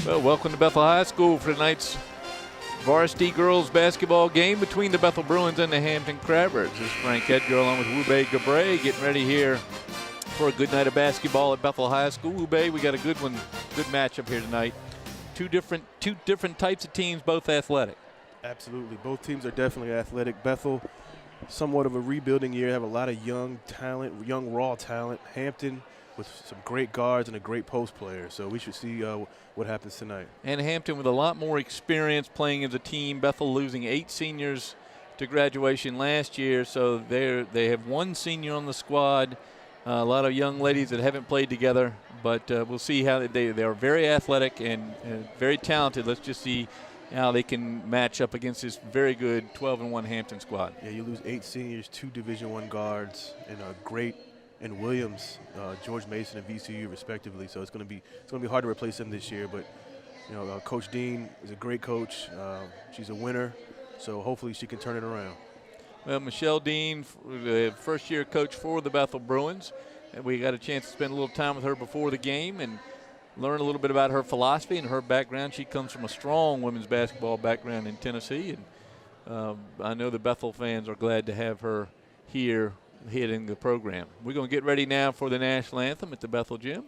Well, welcome to Bethel High School for tonight's varsity girls basketball game between the Bethel Bruins and the Hampton Crabbers. This is Frank Edgar along with Wube Gabre getting ready here for a good night of basketball at Bethel High School. Wube, we got a good one, good matchup here tonight. Two different types of teams, both athletic. Absolutely. Both teams are definitely athletic. Bethel, somewhat of a rebuilding year, have a lot of young talent, young raw talent. Hampton with some great guards and a great post player. So we should see what happens tonight. And Hampton with a lot more experience playing as a team. Bethel losing 8 seniors to graduation last year, so they have 1 senior on the squad. A lot of young ladies that haven't played together, but we'll see how they are very athletic and very talented. Let's just see how they can match up against this very good 12-1 Hampton squad. Yeah, you lose 8 seniors, 2 Division I guards, and a great and Williams, George Mason, and VCU respectively. So it's going to be hard to replace them this year. But Coach Dean is a great coach. She's a winner, so hopefully she can turn it around. Well, Michelle Dean, the first-year coach for the Bethel Bruins, and we got a chance to spend a little time with her before the game and learn a little bit about her philosophy and her background. She comes from a strong women's basketball background in Tennessee, and I know the Bethel fans are glad to have her here hitting the program. We're going to get ready now for the national anthem at the Bethel Gym.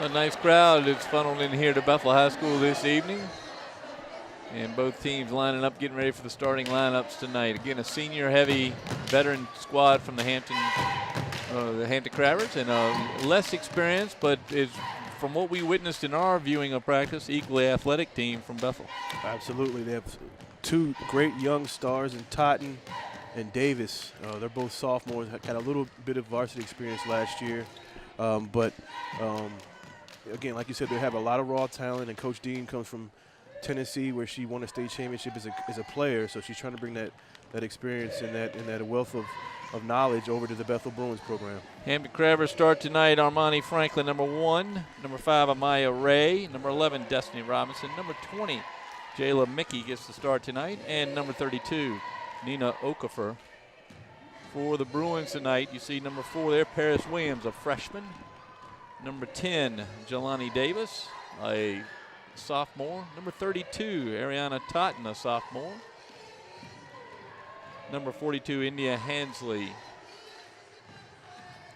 A nice crowd is funneled in here to Bethel High School this evening. And both teams lining up, getting ready for the starting lineups tonight. Again, a senior-heavy veteran squad from the Hampton Crabbers, and less experienced, but is, from what we witnessed in our viewing of practice, equally athletic team from Bethel. Absolutely. They have 2 great young stars in Totten and Davis. They're both sophomores, had a little bit of varsity experience last year. Again, like you said, they have a lot of raw talent, and Coach Dean comes from Tennessee, where she won a state championship as a player. So she's trying to bring that experience and that wealth of knowledge over to the Bethel Bruins program. Hampton Crabbers start tonight. Armani Franklin, number 1. Number 5, Amaya Ray. Number 11, Destiny Robinson. Number 20, Jayla Mickey gets the start tonight. And number 32, Nina Okafor. For the Bruins tonight, you see number 4 there, Paris Williams, a freshman. Number 10, Jelani Davis, a sophomore. Number 32, Ariana Totten, a sophomore. Number 42, India Hansley.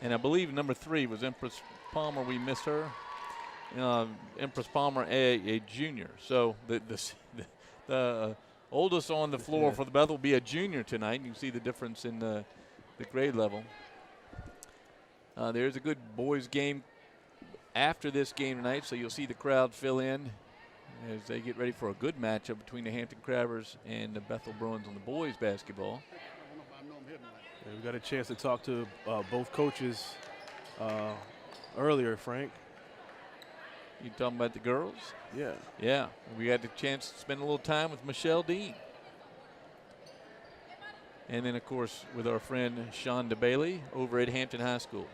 And I believe number 3 was Empress Palmer. We missed her. Empress Palmer, a junior. So the oldest on the floor for the Bethel will be a junior tonight. You can see the difference in the grade level. There's a good boys game after this game tonight, so you'll see the crowd fill in as they get ready for a good matchup between the Hampton Crabbers and the Bethel Bruins on the boys basketball. And we got a chance to talk to both coaches earlier, Frank. You talking about the girls? Yeah. Yeah, we had the chance to spend a little time with Michelle Dean. And then, of course, with our friend Shonda Bailey over at Hampton High School.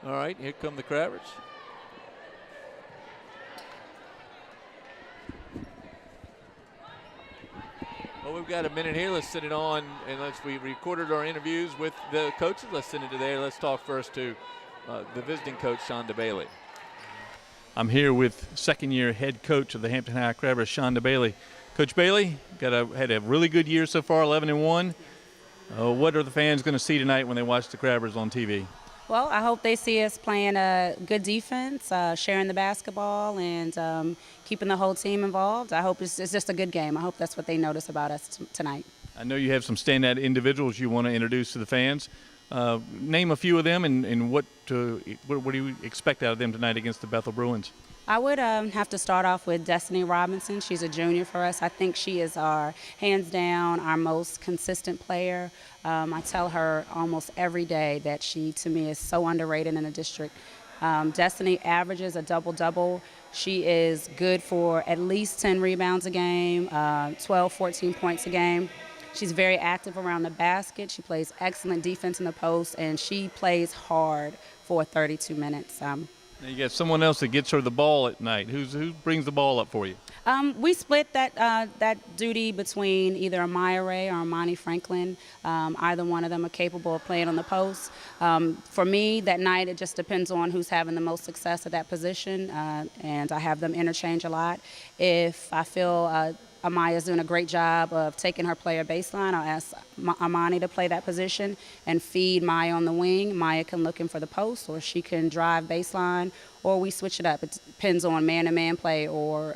All right, here come the Crabbers. Well, we've got a minute here. Let's send it on, and we recorded our interviews with the coaches. Let's send it to there. Let's talk first to the visiting coach, Shonda Bailey. I'm here with second-year head coach of the Hampton High Crabbers, Shonda Bailey. Coach Bailey, had a really good year so far, 11-1. What are the fans going to see tonight when they watch the Crabbers on TV? Well, I hope they see us playing a good defense, sharing the basketball, and keeping the whole team involved. I hope it's just a good game. I hope that's what they notice about us tonight. I know you have some standout individuals you want to introduce to the fans. Name a few of them, and what do you expect out of them tonight against the Bethel Bruins? I would have to start off with Destiny Robinson. She's a junior for us. I think she is hands down, our most consistent player. I tell her almost every day that she, to me, is so underrated in the district. Destiny averages a double-double. She is good for at least 10 rebounds a game, 12, 14 points a game. She's very active around the basket. She plays excellent defense in the post, and she plays hard for 32 minutes. Now you got someone else that gets her the ball at night. Who brings the ball up for you? We split that duty between either Amaya Ray or Amani Franklin. Either one of them are capable of playing on the post. For me, that night, it just depends on who's having the most success at that position, and I have them interchange a lot. If I feel Amaya's doing a great job of taking her player baseline, I'll ask Amani to play that position and feed Maya on the wing. Maya can look in for the post, or she can drive baseline, or we switch it up. It depends on man-to-man play or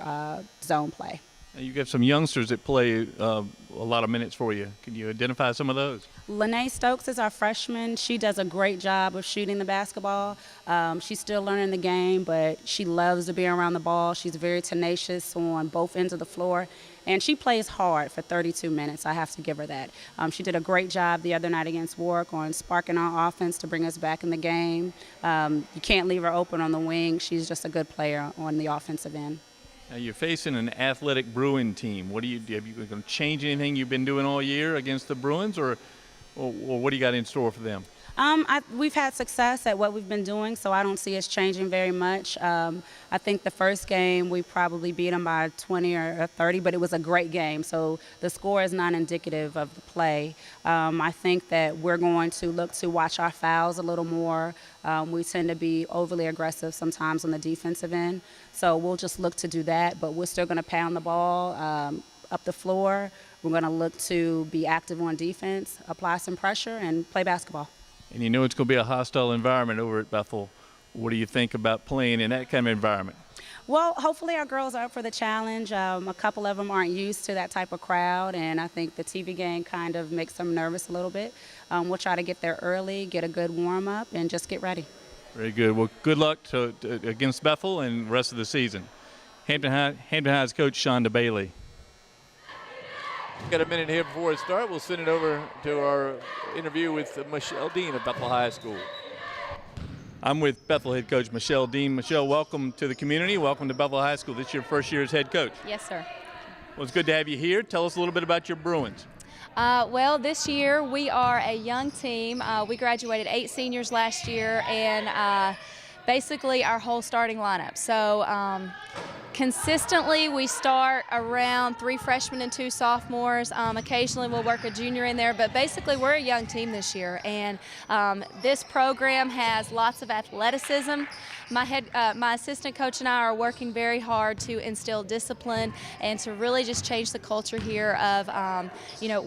zone play. Now you got some youngsters that play a lot of minutes for you. Can you identify some of those? Lene Stokes is our freshman. She does a great job of shooting the basketball. She's still learning the game, but she loves to be around the ball. She's very tenacious on both ends of the floor, and she plays hard for 32 minutes. I have to give her that. She did a great job the other night against Warwick on sparking our offense to bring us back in the game. You can't leave her open on the wing. She's just a good player on the offensive end. Now you're facing an athletic Bruin team. Have you going to change anything you've been doing all year against the Bruins, or what do you got in store for them? We've had success at what we've been doing, so I don't see us changing very much. I think the first game we probably beat them by 20 or 30, but it was a great game, so the score is not indicative of the play. I think that we're going to look to watch our fouls a little more. We tend to be overly aggressive sometimes on the defensive end, so we'll just look to do that, but we're still going to pound the ball up the floor. We're going to look to be active on defense, apply some pressure, and play basketball. And you know it's going to be a hostile environment over at Bethel. What do you think about playing in that kind of environment? Well, hopefully our girls are up for the challenge. A couple of them aren't used to that type of crowd, and I think the TV game kind of makes them nervous a little bit. We'll try to get there early, get a good warm-up, and just get ready. Very good. Well, good luck against Bethel and the rest of the season. Hampton High's coach, Shonda Bailey. Got a minute here before it starts. We'll send it over to our interview with Michelle Dean of Bethel High School. I'm with Bethel head coach Michelle Dean. Michelle, welcome to the community. Welcome to Bethel High School. This is your first year as head coach. Yes, sir. Well, it's good to have you here. Tell us a little bit about your Bruins. Well, this year we are a young team. We graduated 8 seniors last year, and basically our whole starting lineup. So consistently we start around 3 freshmen and 2 sophomores. Occasionally we'll work a junior in there, but basically we're a young team this year, and this program has lots of athleticism. My assistant coach and I are working very hard to instill discipline and to really just change the culture here of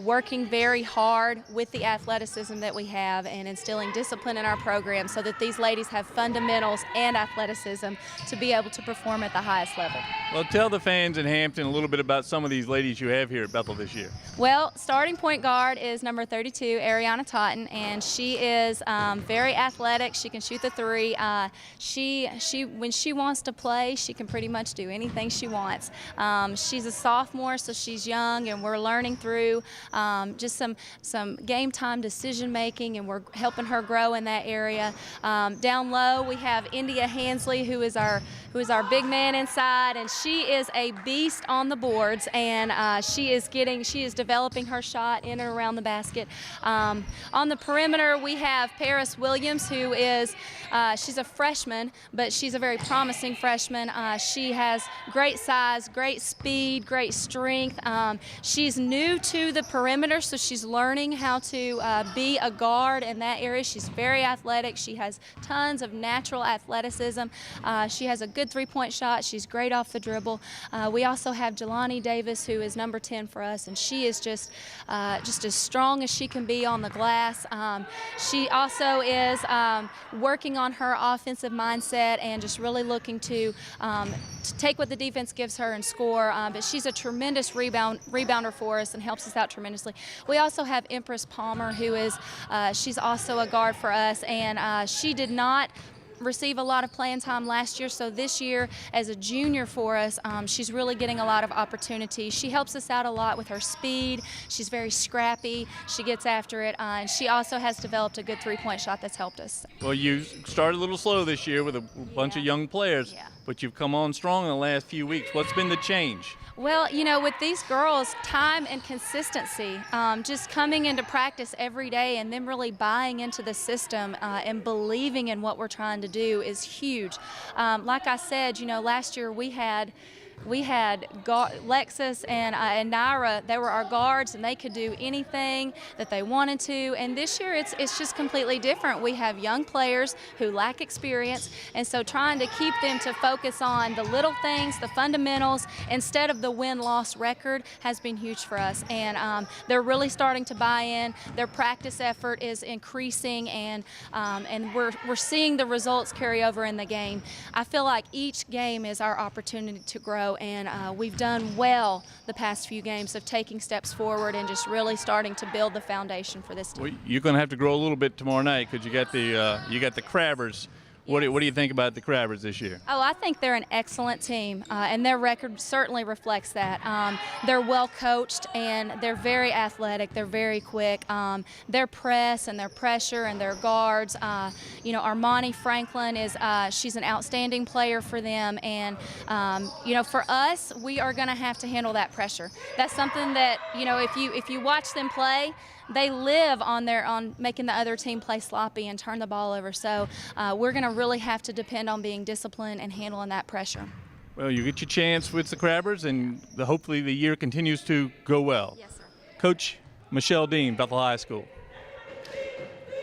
working very hard with the athleticism that we have and instilling discipline in our program so that these ladies have fundamentals and athleticism to be able to perform at the highest level. Bethel. Well, tell the fans in Hampton a little bit about some of these ladies you have here at Bethel this year. Well, starting point guard is number 32, Ariana Totten, and she is very athletic. She can shoot the three. When she wants to play, she can pretty much do anything she wants. She's a sophomore, so she's young, and we're learning through just some game time decision making, and we're helping her grow in that area. Down low, we have India Hansley, who is our big man inside, and she is a beast on the boards, and she is developing her shot in and around the basket. On the perimeter, we have Paris Williams, who is she's a freshman, but she's a very promising freshman. She has great size, great speed, great strength. She's new to the perimeter, so she's learning how to be a guard in that area. She's very athletic. She has tons of natural athleticism. She has a good three-point shot. She's great off the dribble. We also have Jelani Davis, who is number 10 for us, and she is just as strong as she can be on the glass. She also is working on her offensive mindset and just really looking to take what the defense gives her and score. But she's a tremendous rebounder for us and helps us out tremendously. We also have Empress Palmer, who is she's also a guard for us, and she did not receive a lot of playing time last year, so this year as a junior for us, she's really getting a lot of opportunity. She helps us out a lot with her speed. She's very scrappy. She gets after it, and she also has developed a good three-point shot that's helped us. Well, you started a little slow this year with a bunch of young players, but you've come on strong in the last few weeks. What's been the change? Well, you know, with these girls, time and consistency, just coming into practice every day and then really buying into the system and believing in what we're trying to do is huge. Like I said, you know, last year we had Lexus and Naira. They were our guards, and they could do anything that they wanted to. And this year, it's just completely different. We have young players who lack experience, and so trying to keep them to focus on the little things, the fundamentals, instead of the win-loss record has been huge for us. And they're really starting to buy in. Their practice effort is increasing, and we're seeing the results carry over in the game. I feel like each game is our opportunity to grow. And we've done well the past few games of taking steps forward and just really starting to build the foundation for this team. Well, you're going to have to grow a little bit tomorrow night because you got the Crabbers. What do you think about the Crabbers this year? Oh, I think they're an excellent team, and their record certainly reflects that. They're well coached, and they're very athletic. They're very quick. Their press and their pressure and their guards. You know, Armani Franklin she's an outstanding player for them, and you know, for us, we are going to have to handle that pressure. That's something that, you know, if you watch them play, they live on making the other team play sloppy and turn the ball over. So we're going to really have to depend on being disciplined and handling that pressure. Well, you get your chance with the Crabbers, and hopefully the year continues to go well. Yes, sir. Coach Michelle Dean, Bethel High School.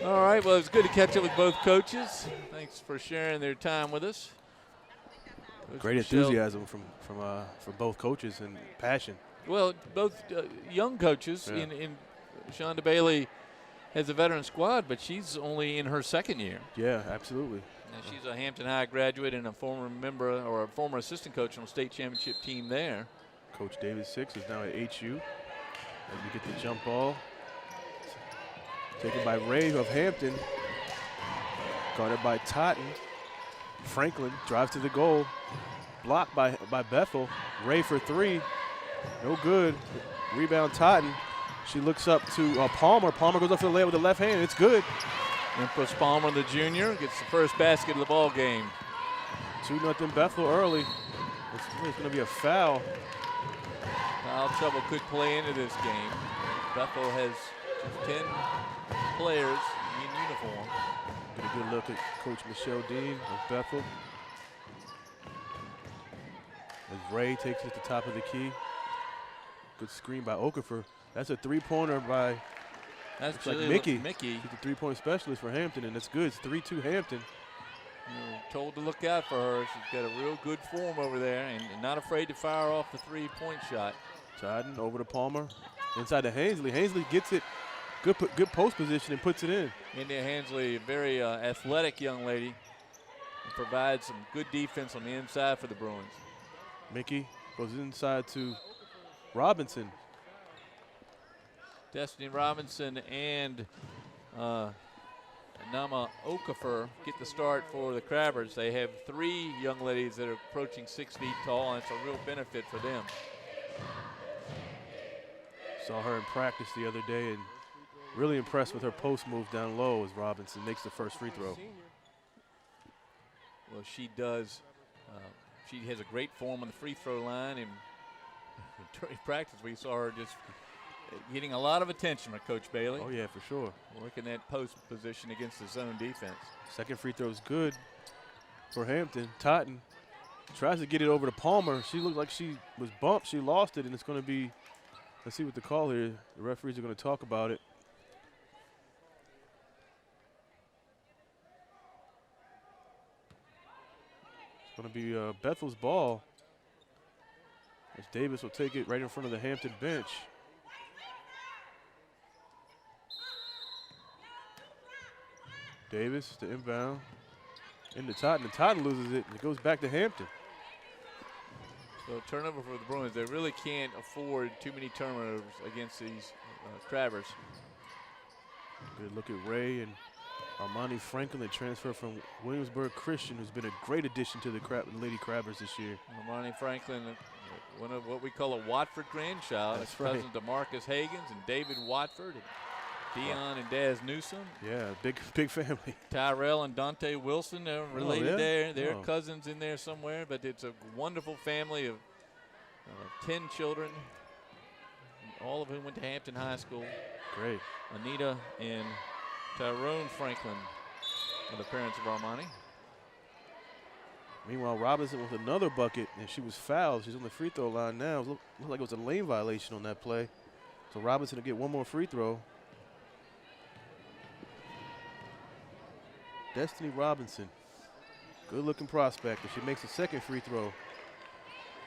All right, well, it's good to catch up with both coaches. Thanks for sharing their time with us. Coach Great Michelle. enthusiasm from both coaches and passion. Well, both young coaches. Yeah. In Shonda Bailey has a veteran squad, but she's only in her second year. Yeah, absolutely. And she's a Hampton High graduate and a former member or a former assistant coach on the state championship team there. Coach David Six is now at HU. As we get the jump ball. Taken by Ray of Hampton. Guarded by Totten. Franklin drives to the goal. Blocked by Bethel. Ray for three. No good. Rebound Totten. She looks up to Palmer. Palmer goes up for the layup with the left hand. It's good. Empress Palmer, the junior, gets the first basket of the ball game. 2-0 Bethel early. It's going to be a foul. Foul trouble could play into this game. Bethel has just 10 players in uniform. Get a good look at Coach Michelle Dean of Bethel. As Ray takes it to the top of the key. Good screen by Okafor. That's a three-pointer by That's like Mickey. She's the three-point specialist for Hampton, and that's good. It's 3-2 Hampton. You're told to look out for her. She's got a real good form over there and not afraid to fire off the three-point shot. Totten over to Palmer. Inside to Hansley. Hansley gets it. Good post position and puts it in. India Hansley, a very athletic young lady, and provides some good defense on the inside for the Bruins. Mickey goes inside to Robinson. Destiny Robinson and Nama Okafor get the start for the Crabbers. They have 3 young ladies that are approaching 6 feet tall, and it's a real benefit for them. Saw her in practice the other day and really impressed with her post move down low as Robinson makes the first free throw. Well, she does. She has a great form on the free throw line, and during practice we saw her just getting a lot of attention from Coach Bailey. Oh, yeah, for sure. Working that post position against the zone defense. Second free throw is good for Hampton. Totten tries to get it over to Palmer. She looked like she was bumped. She lost it, and it's going to be, let's see what the call here. The referees are going to talk about it. It's going to be Bethel's ball, as Davis will take it right in front of the Hampton bench. Davis to inbound into Totten, and Totten loses it, and it goes back to Hampton. So turnover for the Bruins. They really can't afford too many turnovers against these Crabbers. Good look at Ray and Armani Franklin, the transfer from Williamsburg Christian, who's been a great addition to the Lady Crabbers this year. Armani Franklin, one of what we call a Watford grandchild. That's cousin right. to Marcus Hagens and David Watford. And Dion and Daz Newsom. Yeah, big family. Tyrell and Dante Wilson, they're related yeah? there. They're Oh. cousins in there somewhere, but it's a wonderful family of 10 children, all of whom went to Hampton High School. Great. Anita and Tyrone Franklin are the parents of Armani. Meanwhile, Robinson with another bucket, and she was fouled. She's on the free throw line now. It looked like it was a lane violation on that play. So Robinson will get one more free throw. Destiny Robinson, good-looking prospect. If she makes a second free throw,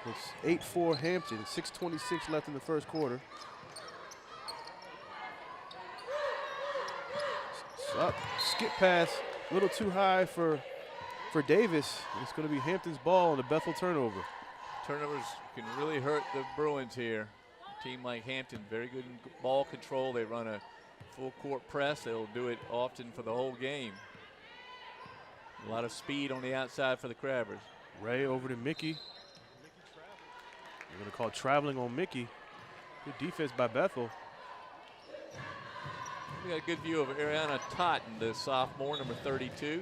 it's 8-4 Hampton, 6:26 left in the first quarter. Up, skip pass, a little too high for Davis. It's going to be Hampton's ball on the Bethel turnover. Turnovers can really hurt the Bruins here. A team like Hampton, very good in ball control. They run a full court press. They'll do it often for the whole game. A lot of speed on the outside for the Crabbers. Ray over to Mickey. They're going to call traveling on Mickey. Good defense by Bethel. We got a good view of Ariana Totten, the sophomore, number 32,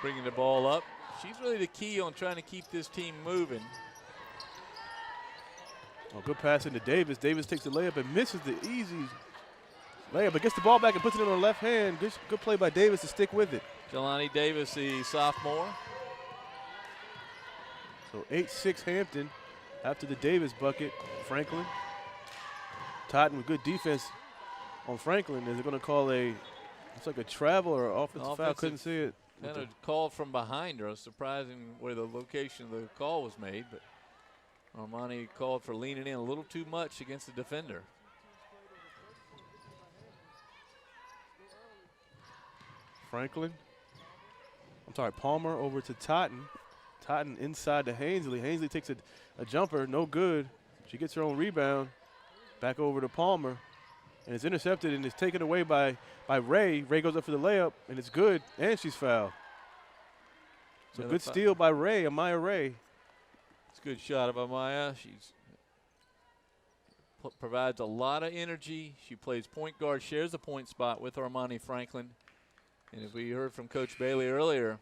bringing the ball up. She's really the key on trying to keep this team moving. Oh, good pass into Davis. Davis takes the layup and misses the easy layup, but gets the ball back and puts it in her left hand. Good play by Davis to stick with it. Jelani Davis, the sophomore. So 8-6 Hampton after the Davis bucket. Franklin. Totten with good defense on Franklin. Is it going to call it's like a travel or offensive foul? Couldn't see it. Kind of called from behind her. Surprising where the location of the call was made, but Armani called for leaning in a little too much against the defender. Palmer over to Totten. Totten inside to Hainsley. Hainsley takes a jumper, no good. She gets her own rebound. Back over to Palmer. And it's intercepted and it's taken away by Ray. Ray goes up for the layup, and it's good, and she's fouled. So good steal by Ray, Amaya Ray. It's a good shot of Amaya. She's provides a lot of energy. She plays point guard, shares the point spot with Armani Franklin. And as we heard from Coach Bailey earlier,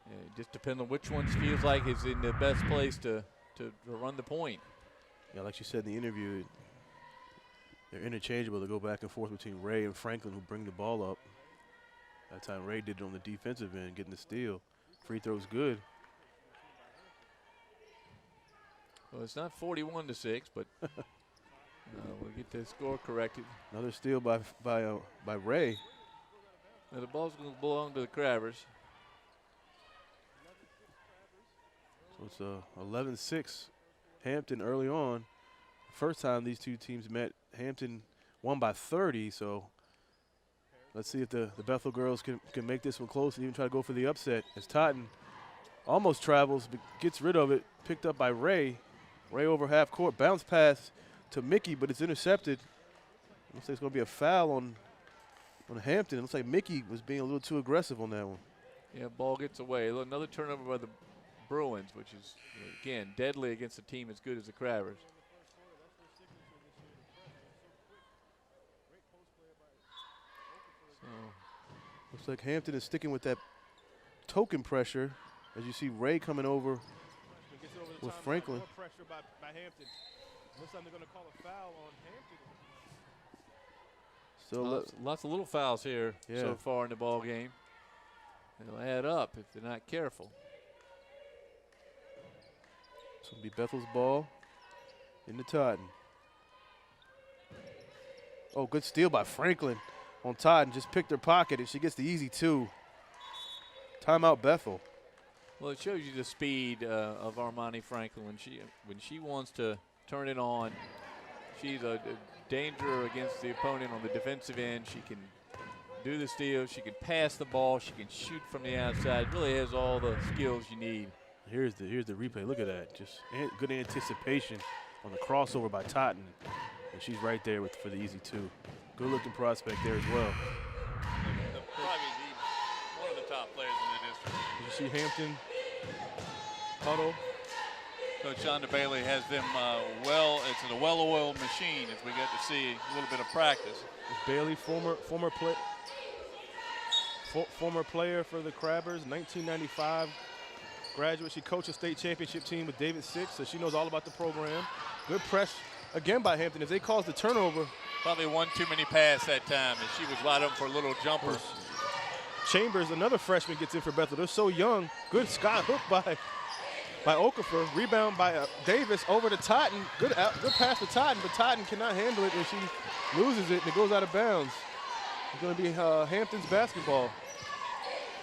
it just depends on which one feels like is in the best place to run the point. Yeah, like she said in the interview, they're interchangeable. They go back and forth between Ray and Franklin, who bring the ball up. That time Ray did it on the defensive end, getting the steal. Free throw's good. Well, it's not 41-6, but we'll get the score corrected. Another steal by Ray. Now the ball's going to belong to the Crabbers. So it's 11-6 Hampton early on. First time these two teams met, Hampton won by 30. So let's see if the Bethel girls can make this one close and even try to go for the upset. As Totten almost travels but gets rid of it. picked up by Ray. Ray over half court. Bounce pass to Mickey, but it's intercepted. Looks like it's going to be a foul on Hampton. It looks like Mickey was being a little too aggressive on that one. Yeah, ball gets away. Another turnover by the Bruins, which is, again, deadly against a team as good as the Crabbers. So, looks like Hampton is sticking with that token pressure. As you see Ray coming over with Franklin. Pressure by Hampton. Looks like they're going to call a foul on Hampton. So lots of little fouls here so far in the ball game. They'll add up if they're not careful. It's going to be Bethel's ball into Totten. Oh, good steal by Franklin on Totten. Just picked her pocket, and she gets the easy 2. Timeout Bethel. Well, it shows you the speed of Armani Franklin. When she wants to turn it on, she's a danger against the opponent on the defensive end. She can do the steal. She can pass the ball. She can shoot from the outside. Really has all the skills you need. Here's the replay. Look at that. Just good anticipation on the crossover by Totten. And she's right there for the easy 2. Good looking prospect there as well. Probably one of the top players in the district. Did you see Hampton huddle? Coach Shonda Bailey has them it's a well-oiled machine as we get to see a little bit of practice. Bailey, former player for the Crabbers, 1995 graduate. She coached a state championship team with David Six, so she knows all about the program. Good press again by Hampton as they caused the turnover. Probably one too many pass that time, and she was wide open for a little jumper. Chambers, another freshman, gets in for Bethel. They're so young. Good sky hook by Okafor. Rebound by Davis over to Totten. Good pass to Totten, but Totten cannot handle it, and she loses it, and it goes out of bounds. It's going to be Hampton's basketball.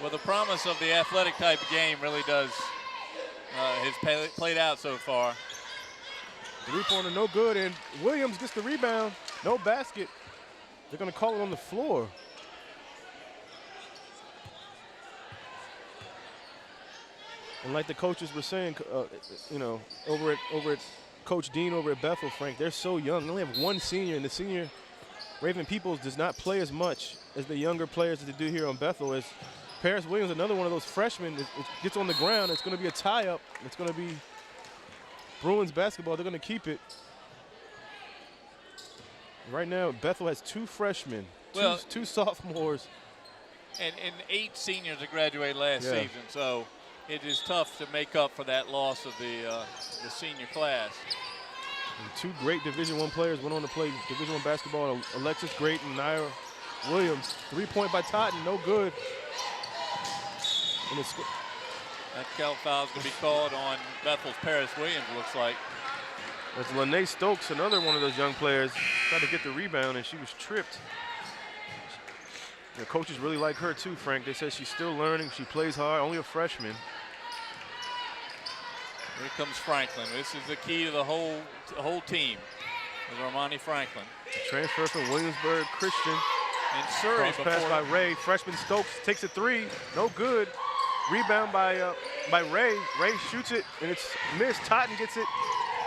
Well, the promise of the athletic type game really does has played out so far. 3-pointer no good, and Williams gets the rebound. No basket. They're going to call it on the floor. And like the coaches were saying, over at Coach Dean over at Bethel, Frank, they're so young. They only have one senior, and the senior, Raven Peoples, does not play as much as the younger players that they do here on Bethel. As Paris Williams, another one of those freshmen, it gets on the ground. It's going to be a tie-up. It's going to be Bruins basketball. They're going to keep it. Right now, Bethel has 2 freshmen, two sophomores. And 8 seniors that graduated last season, so it is tough to make up for that loss of the senior class. And 2 great Division I players went on to play Division I basketball. Alexis Great and Naira Williams. 3-point by Totten, no good. And that foul is going to be called on Bethel's Paris Williams, looks like. That's Lene Stokes, another one of those young players, tried to get the rebound, and she was tripped. The coaches really like her too, Frank. They said she's still learning. She plays hard, only a freshman. Here comes Franklin. This is the key to the whole team. There's Armani Franklin. A transfer from Williamsburg Christian. And Surrey pass by Ray. Freshman Stokes takes a 3. No good. Rebound by Ray. Ray shoots it, and it's missed. Totten gets it,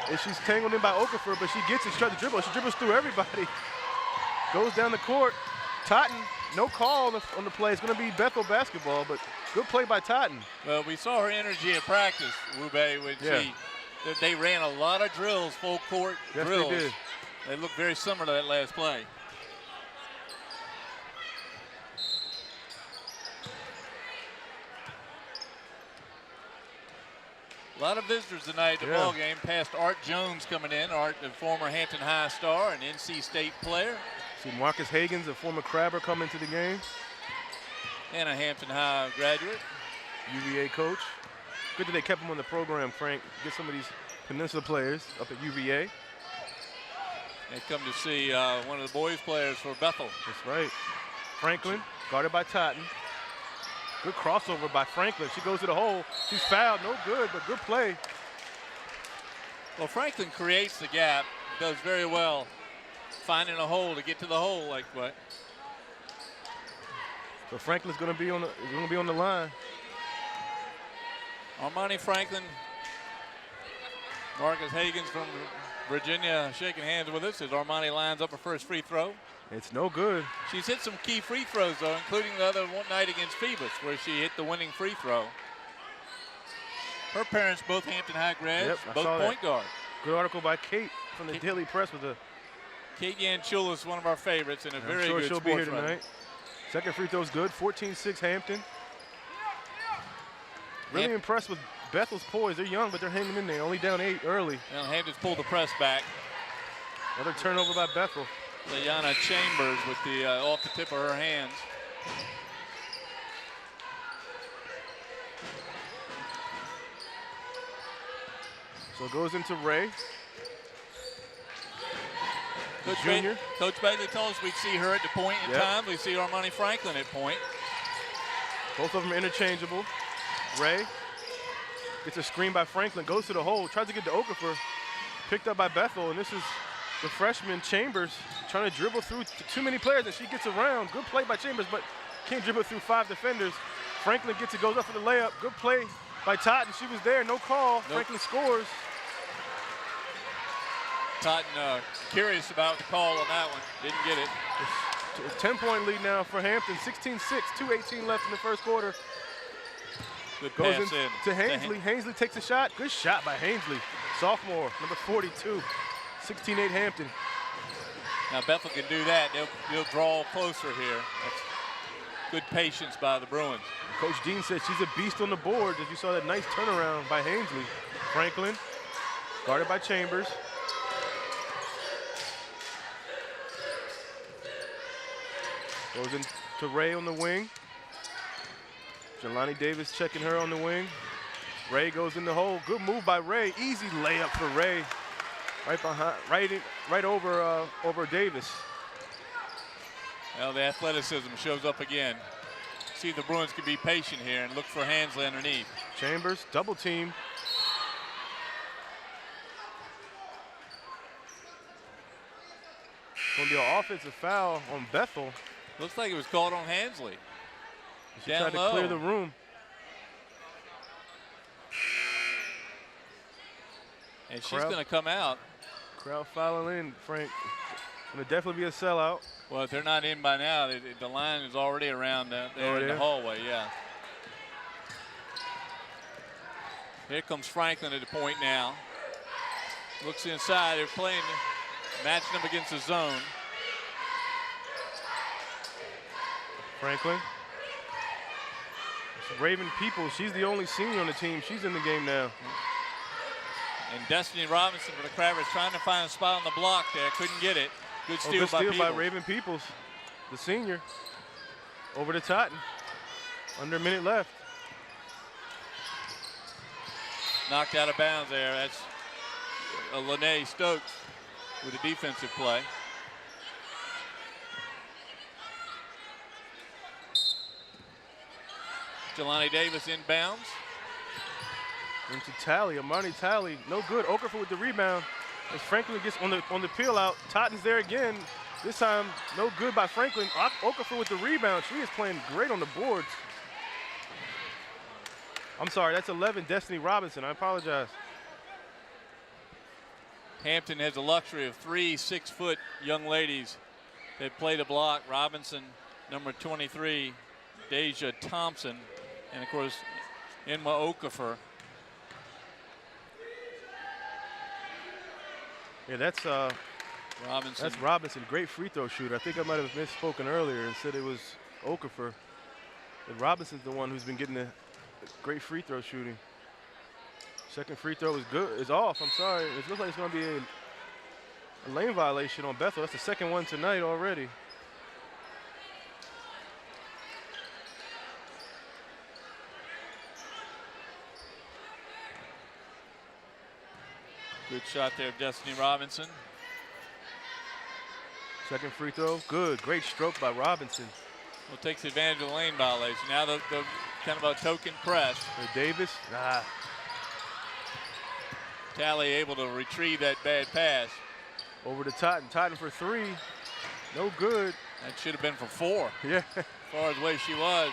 and she's tangled in by Okafor, but she gets it. She tries to dribble. She dribbles through everybody. Goes down the court. Totten, no call on the play. It's going to be Bethel basketball, but good play by Totten. Well, we saw her energy at practice, Wube, when they ran a lot of drills, full court drills. They did. They looked very similar to that last play. A lot of visitors tonight at the ball game. Past Art Jones coming in. Art, the former Hampton High star, an NC State player. See Marcus Hagens, a former Crabber, coming to the game. And a Hampton High graduate. UVA coach. Good that they kept him on the program, Frank. Get some of these Peninsula players up at UVA. They come to see one of the boys players for Bethel. That's right. Franklin, guarded by Totten. Good crossover by Franklin. She goes to the hole. She's fouled. No good, but good play. Well, Franklin creates the gap. Does very well finding a hole to get to the hole like what. So Franklin's going to be on the line. Armani Franklin Marcus Hagens from Virginia shaking hands with us as Armani lines up her first free throw. It's no good. She's hit some key free throws, though, including the other one night against Phoebus, where she hit the winning free throw. Her parents both Hampton High grads, Yep, both point guard. Good article by Kate from the Daily Press with a. Kate Yanchulis, one of our favorites, and a very sure good she'll sports be here tonight. writer. Second free throw's good. 14-6 Hampton. Really impressed with Bethel's poise. They're young, but they're hanging in there. Only down 8 early. Now Hampton's pulled the press back. Another turnover by Bethel. Leanna Chambers with the off the tip of her hands. So it goes into Ray. Junior. Coach Bailey told us we'd see her at the point in time. We see Armani Franklin at point. Both of them are interchangeable. Ray gets a screen by Franklin, goes to the hole, tries to get to Okafor, picked up by Bethel, and this is the freshman Chambers trying to dribble through too many players, and she gets around. Good play by Chambers, but can't dribble through 5 defenders. Franklin gets it, goes up for the layup. Good play by Totten. She was there, no call. Nope. Franklin scores. Totten curious about the call on that one. Didn't get it. It's a 10-point lead now for Hampton. 16-6, 2:18 left in the first quarter. Good goes pass in to Hainsley. Hainsley takes a shot. Good shot by Hainsley. Sophomore, number 42. 16-8 Hampton. Now Bethel can do that. They'll draw closer here. That's good patience by the Bruins. Coach Dean said she's a beast on the board. As you saw that nice turnaround by Hainsley. Franklin, guarded by Chambers. Goes into Ray on the wing. Jelani Davis checking her on the wing. Ray goes in the hole. Good move by Ray. Easy layup for Ray. Right behind, right over Davis. Well, the athleticism shows up again. See if the Bruins can be patient here and look for Hansley underneath. Chambers, double team. Gonna be an offensive foul on Bethel. Looks like it was called on Hansley. She tried to clear the room. And she's going to come out. Crowd filing in, Frank. Going to definitely be a sellout. Well, if they're not in by now, the line is already around there in the hallway, yeah. Here comes Franklin at the point now. Looks inside. They're playing, matching them against the zone. Franklin. It's Raven Peoples. She's the only senior on the team. She's in the game now. And Destiny Robinson for the Crabbers trying to find a spot on the block there. Couldn't get it. Good steal, by Raven Peoples, the senior. Over to Totten. Under a minute left. Knocked out of bounds there. That's Lene Stokes with a defensive play. Jelani Davis inbounds. Into Talley, Armani Talley, no good. Okafor with the rebound. As Franklin gets on the peel out, Totten's there again. This time, no good by Franklin. Okafor with the rebound. She is playing great on the boards. I'm sorry, that's 11, Destiny Robinson. I apologize. Hampton has the luxury of 3 6-foot young ladies that play the block. Robinson, number 23, Deja Thompson, and of course, Enma Okafor. Yeah, that's Robinson. That's Robinson, great free throw shooter. I think I might have misspoken earlier and said it was Okafor. But Robinson's the one who's been getting the great free throw shooting. Second free throw is good. It's off. I'm sorry. It looks like it's going to be a lane violation on Bethel. That's the second one tonight already. Good shot there of Destiny Robinson. Second free throw, good. Great stroke by Robinson. Well, takes advantage of the lane violation. Now the kind of a token press. Davis, Talley able to retrieve that bad pass. Over to Totten. Totten for 3. No good. That should have been for 4. Yeah. As far as the way she was.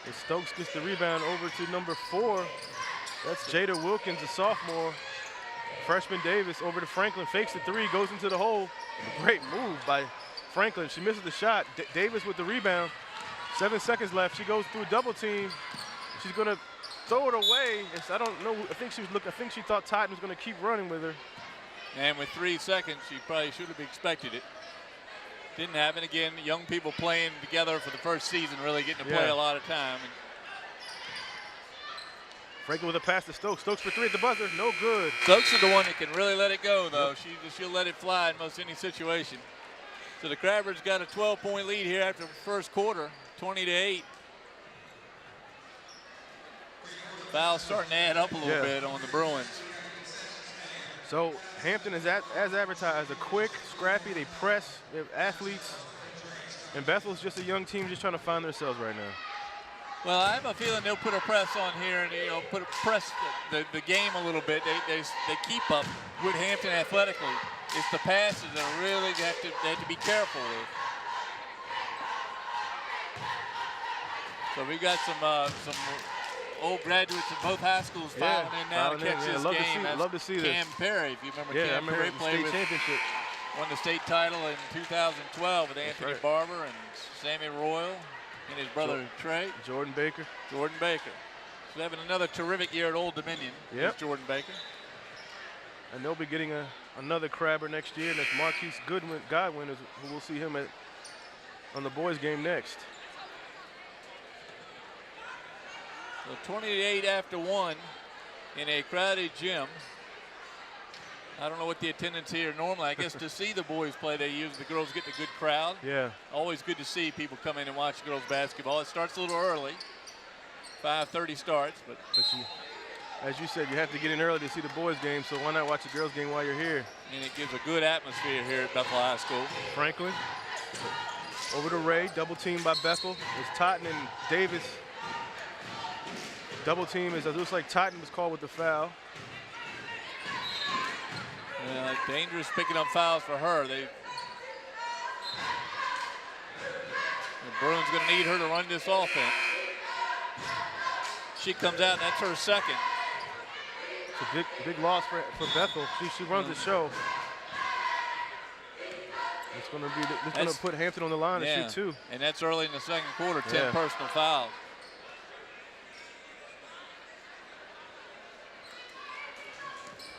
And Stokes gets the rebound over to number 4. That's Jada Wilkins, a sophomore. Freshman Davis over to Franklin, fakes the three, goes into the hole. Great move by Franklin. She misses the shot. Davis with the rebound. 7 seconds left. She goes through double team. She's gonna throw it away. I don't know. I think she thought Titan was gonna keep running with her. And with 3 seconds, she probably should have expected it. Didn't happen. Again, young people playing together for the first season, really getting to play a lot of time. Franklin with a pass to Stokes. Stokes for three at the buzzer. No good. Stokes is the one that can really let it go, though. She'll let it fly in most any situation. So the Crabbers got a 12-point lead here after the first quarter, 20-8. Fouls starting to add up a little bit on the Bruins. So Hampton is as advertised, a quick, scrappy, they press, they have athletes. And Bethel's just a young team just trying to find themselves right now. Well, I have a feeling they'll put a press on here and press the game a little bit. They keep up with Hampton athletically. It's the passes that really they have to be careful with. So we got some old graduates of both high schools filing in now to catch this game. Love to see Cam Perry, if you remember Cam Perry played with championship. Won the state title in 2012 with Anthony Barber and Sammy Royal and his brother Trey. Jordan Baker. So having another terrific year at Old Dominion with Jordan Baker. And they'll be getting another Crabber next year, and that's Marquise Godwin, who we'll see him on the boys game next. So 28 after 1 in a crowded gym. I don't know what the attendance here normally. I guess to see the boys play, the girls get a good crowd. Yeah. Always good to see people come in and watch girls basketball. It starts a little early. 5:30 starts, but as you said, you have to get in early to see the boys game, so why not watch the girls game while you're here? And it gives a good atmosphere here at Bethel High School. Franklin over to Ray, double team by Bethel. It's Totten and Davis. Double team it looks like Totten was called with the foul. Dangerous picking up fouls for her. The Bruins going to need her to run this offense. She comes out, and that's her second. It's a big loss for Bethel. She runs the show. It's going to put Hampton on the line to shoot two. And that's early in the second quarter, 10 personal fouls.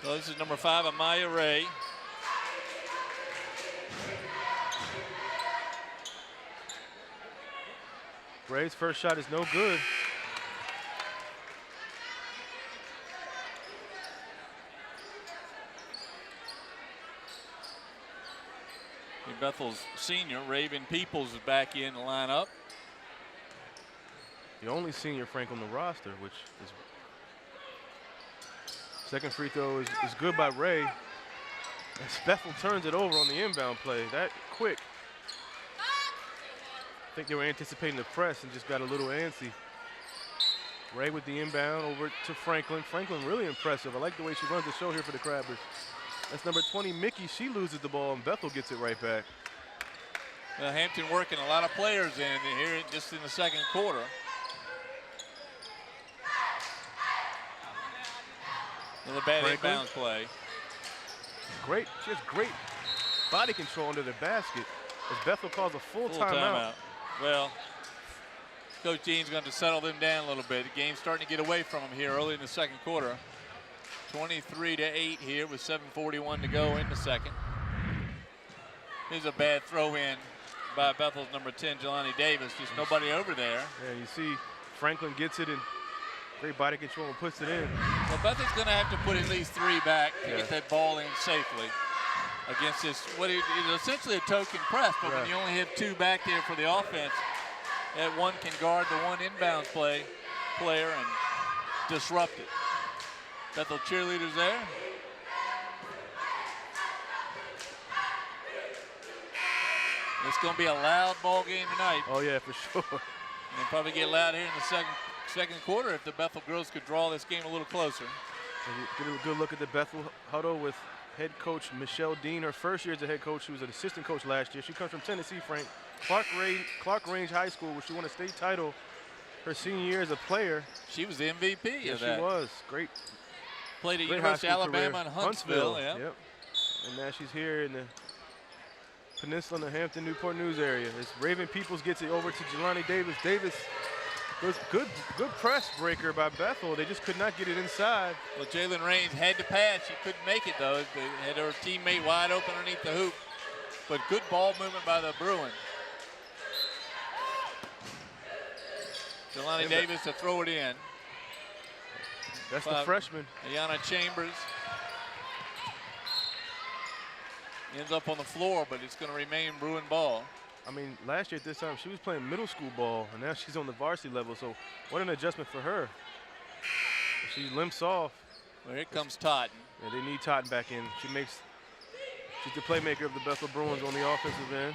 So this is number 5, Amaya Ray. Ray's first shot is no good. Bethel's senior, Raven Peoples, is back in the lineup. The only senior Frank on the roster, which is second free throw is good by Ray. As Bethel turns it over on the inbound play, that quick. I think they were anticipating the press and just got a little antsy. Ray with the inbound over to Franklin. Franklin really impressive. I like the way she runs the show here for the Crabbers. That's number 20, Mickey. She loses the ball, and Bethel gets it right back. Well, Hampton working a lot of players in here just in the second quarter. Another bad inbounds play. She has great body control under the basket as Bethel calls a full timeout. Well, Coach Dean's going to settle them down a little bit. The game's starting to get away from them here early in the second quarter. 23-8 here with 7:41 to go in the second. Here's a bad throw in by Bethel's number 10, Jelani Davis. Just nobody over there. Yeah, you see Franklin gets it and great body control and puts it in. Well, Bethel's going to have to put at least 3 back to get that ball in safely against this, what is essentially a token press, but when you only have 2 back there for the offense, that one can guard the one inbounds player and disrupt it. Bethel cheerleaders there. It's going to be a loud ball game tonight. Oh yeah, for sure. And it'll probably get loud here in the second quarter if the Bethel girls could draw this game a little closer. Get a good look at the Bethel huddle with head coach Michelle Dean. Her first year as a head coach. She was an assistant coach last year. She comes from Tennessee, Frank. Clark Range High School, where she won a state title her senior year as a player. She was the MVP Yes, of that. she was. Great. Played at Great University high of school Alabama career. in Huntsville. Yeah. Yep. And now she's here in the Peninsula in the Hampton, Newport News area. As Raven Peoples gets it over to Jelani Davis. Davis was good press breaker by Bethel. They just could not get it inside. Well, Jalen Raines had to pass. She couldn't make it, though. They had her teammate wide open underneath the hoop. But good ball movement by the Bruins. Jelani Davis to throw it in. That's the freshman. Ayanna Chambers ends up on the floor, but it's going to remain Bruin ball. I mean, last year at this time, she was playing middle school ball, and now she's on the varsity level, so what an adjustment for her. She limps off. Well, here comes Totten. Yeah, they need Totten back in. She's the playmaker of the Bethel Bruins on the offensive end.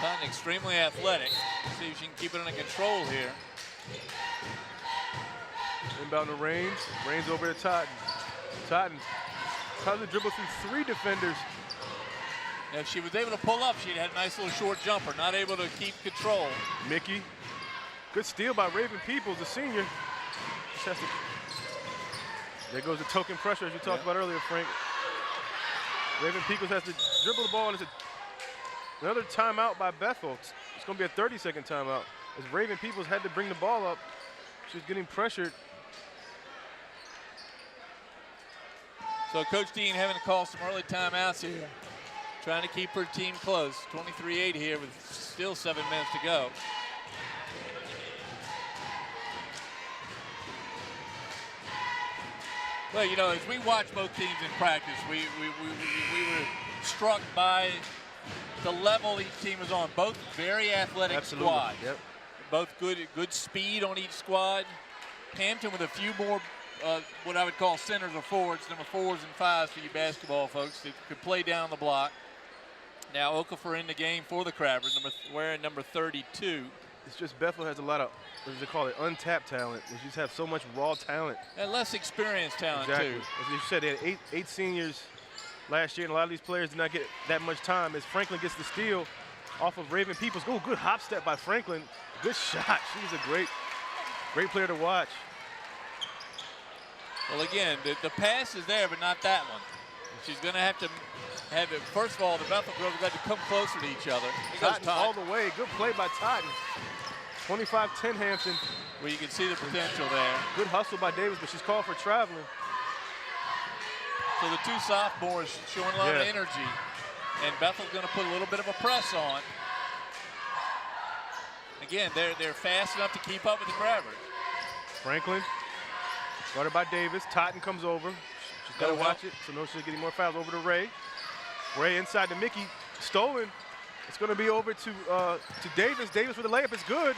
Totten extremely athletic. See if she can keep it under control here. Inbound to Raines. Raines over to Totten. Totten tries to dribble through 3 defenders. If she was able to pull up, she'd had a nice little short jumper. Not able to keep control. Mickey. Good steal by Raven Peoples, the senior. Just has to, there goes the token pressure as we talked about earlier, Frank. Raven Peoples has to dribble the ball, and it's another timeout by Bethel. It's going to be a 30-second timeout. As Raven Peoples had to bring the ball up, she was getting pressured. So Coach Dean having to call some early timeouts here. Trying to keep her team close. 23-8 here with still 7 minutes to go. Well, you know, as we watch both teams in practice, we were struck by the level each team is on. Both very athletic squads. Yep. Both good speed on each squad. Hampton with a few more what I would call centers or forwards, number 4s and 5s for you basketball folks that could play down the block. Now Okafor in the game for the Crabbers, wearing number 32. It's just Bethel has a lot of, what do they call it, untapped talent. They just have so much raw talent. And less experienced talent, exactly. too. As you said, they had eight seniors last year, and a lot of these players did not get that much time. As Franklin gets the steal off of Raven Peoples. Oh, good hop step by Franklin. Good shot. She was a great player to watch. Well, again, the pass is there, but not that one. She's going to have to have it. First of all, the Bethel girls have got to come closer to each other. Totten all the way. Good play by Totten. 25-10 Hampton. Well, you can see the potential there. Good hustle by Davis, but she's called for traveling. So the 2 sophomores showing a lot of energy. And Bethel's going to put a little bit of a press on. Again, they're fast enough to keep up with the Crabbers. Franklin, guarded by Davis. Totten comes over. She's got to watch it, so no she's getting more fouls. Over to Ray. Ray inside to Mickey. Stolen. It's going to be over to Davis. Davis with the layup. It's good.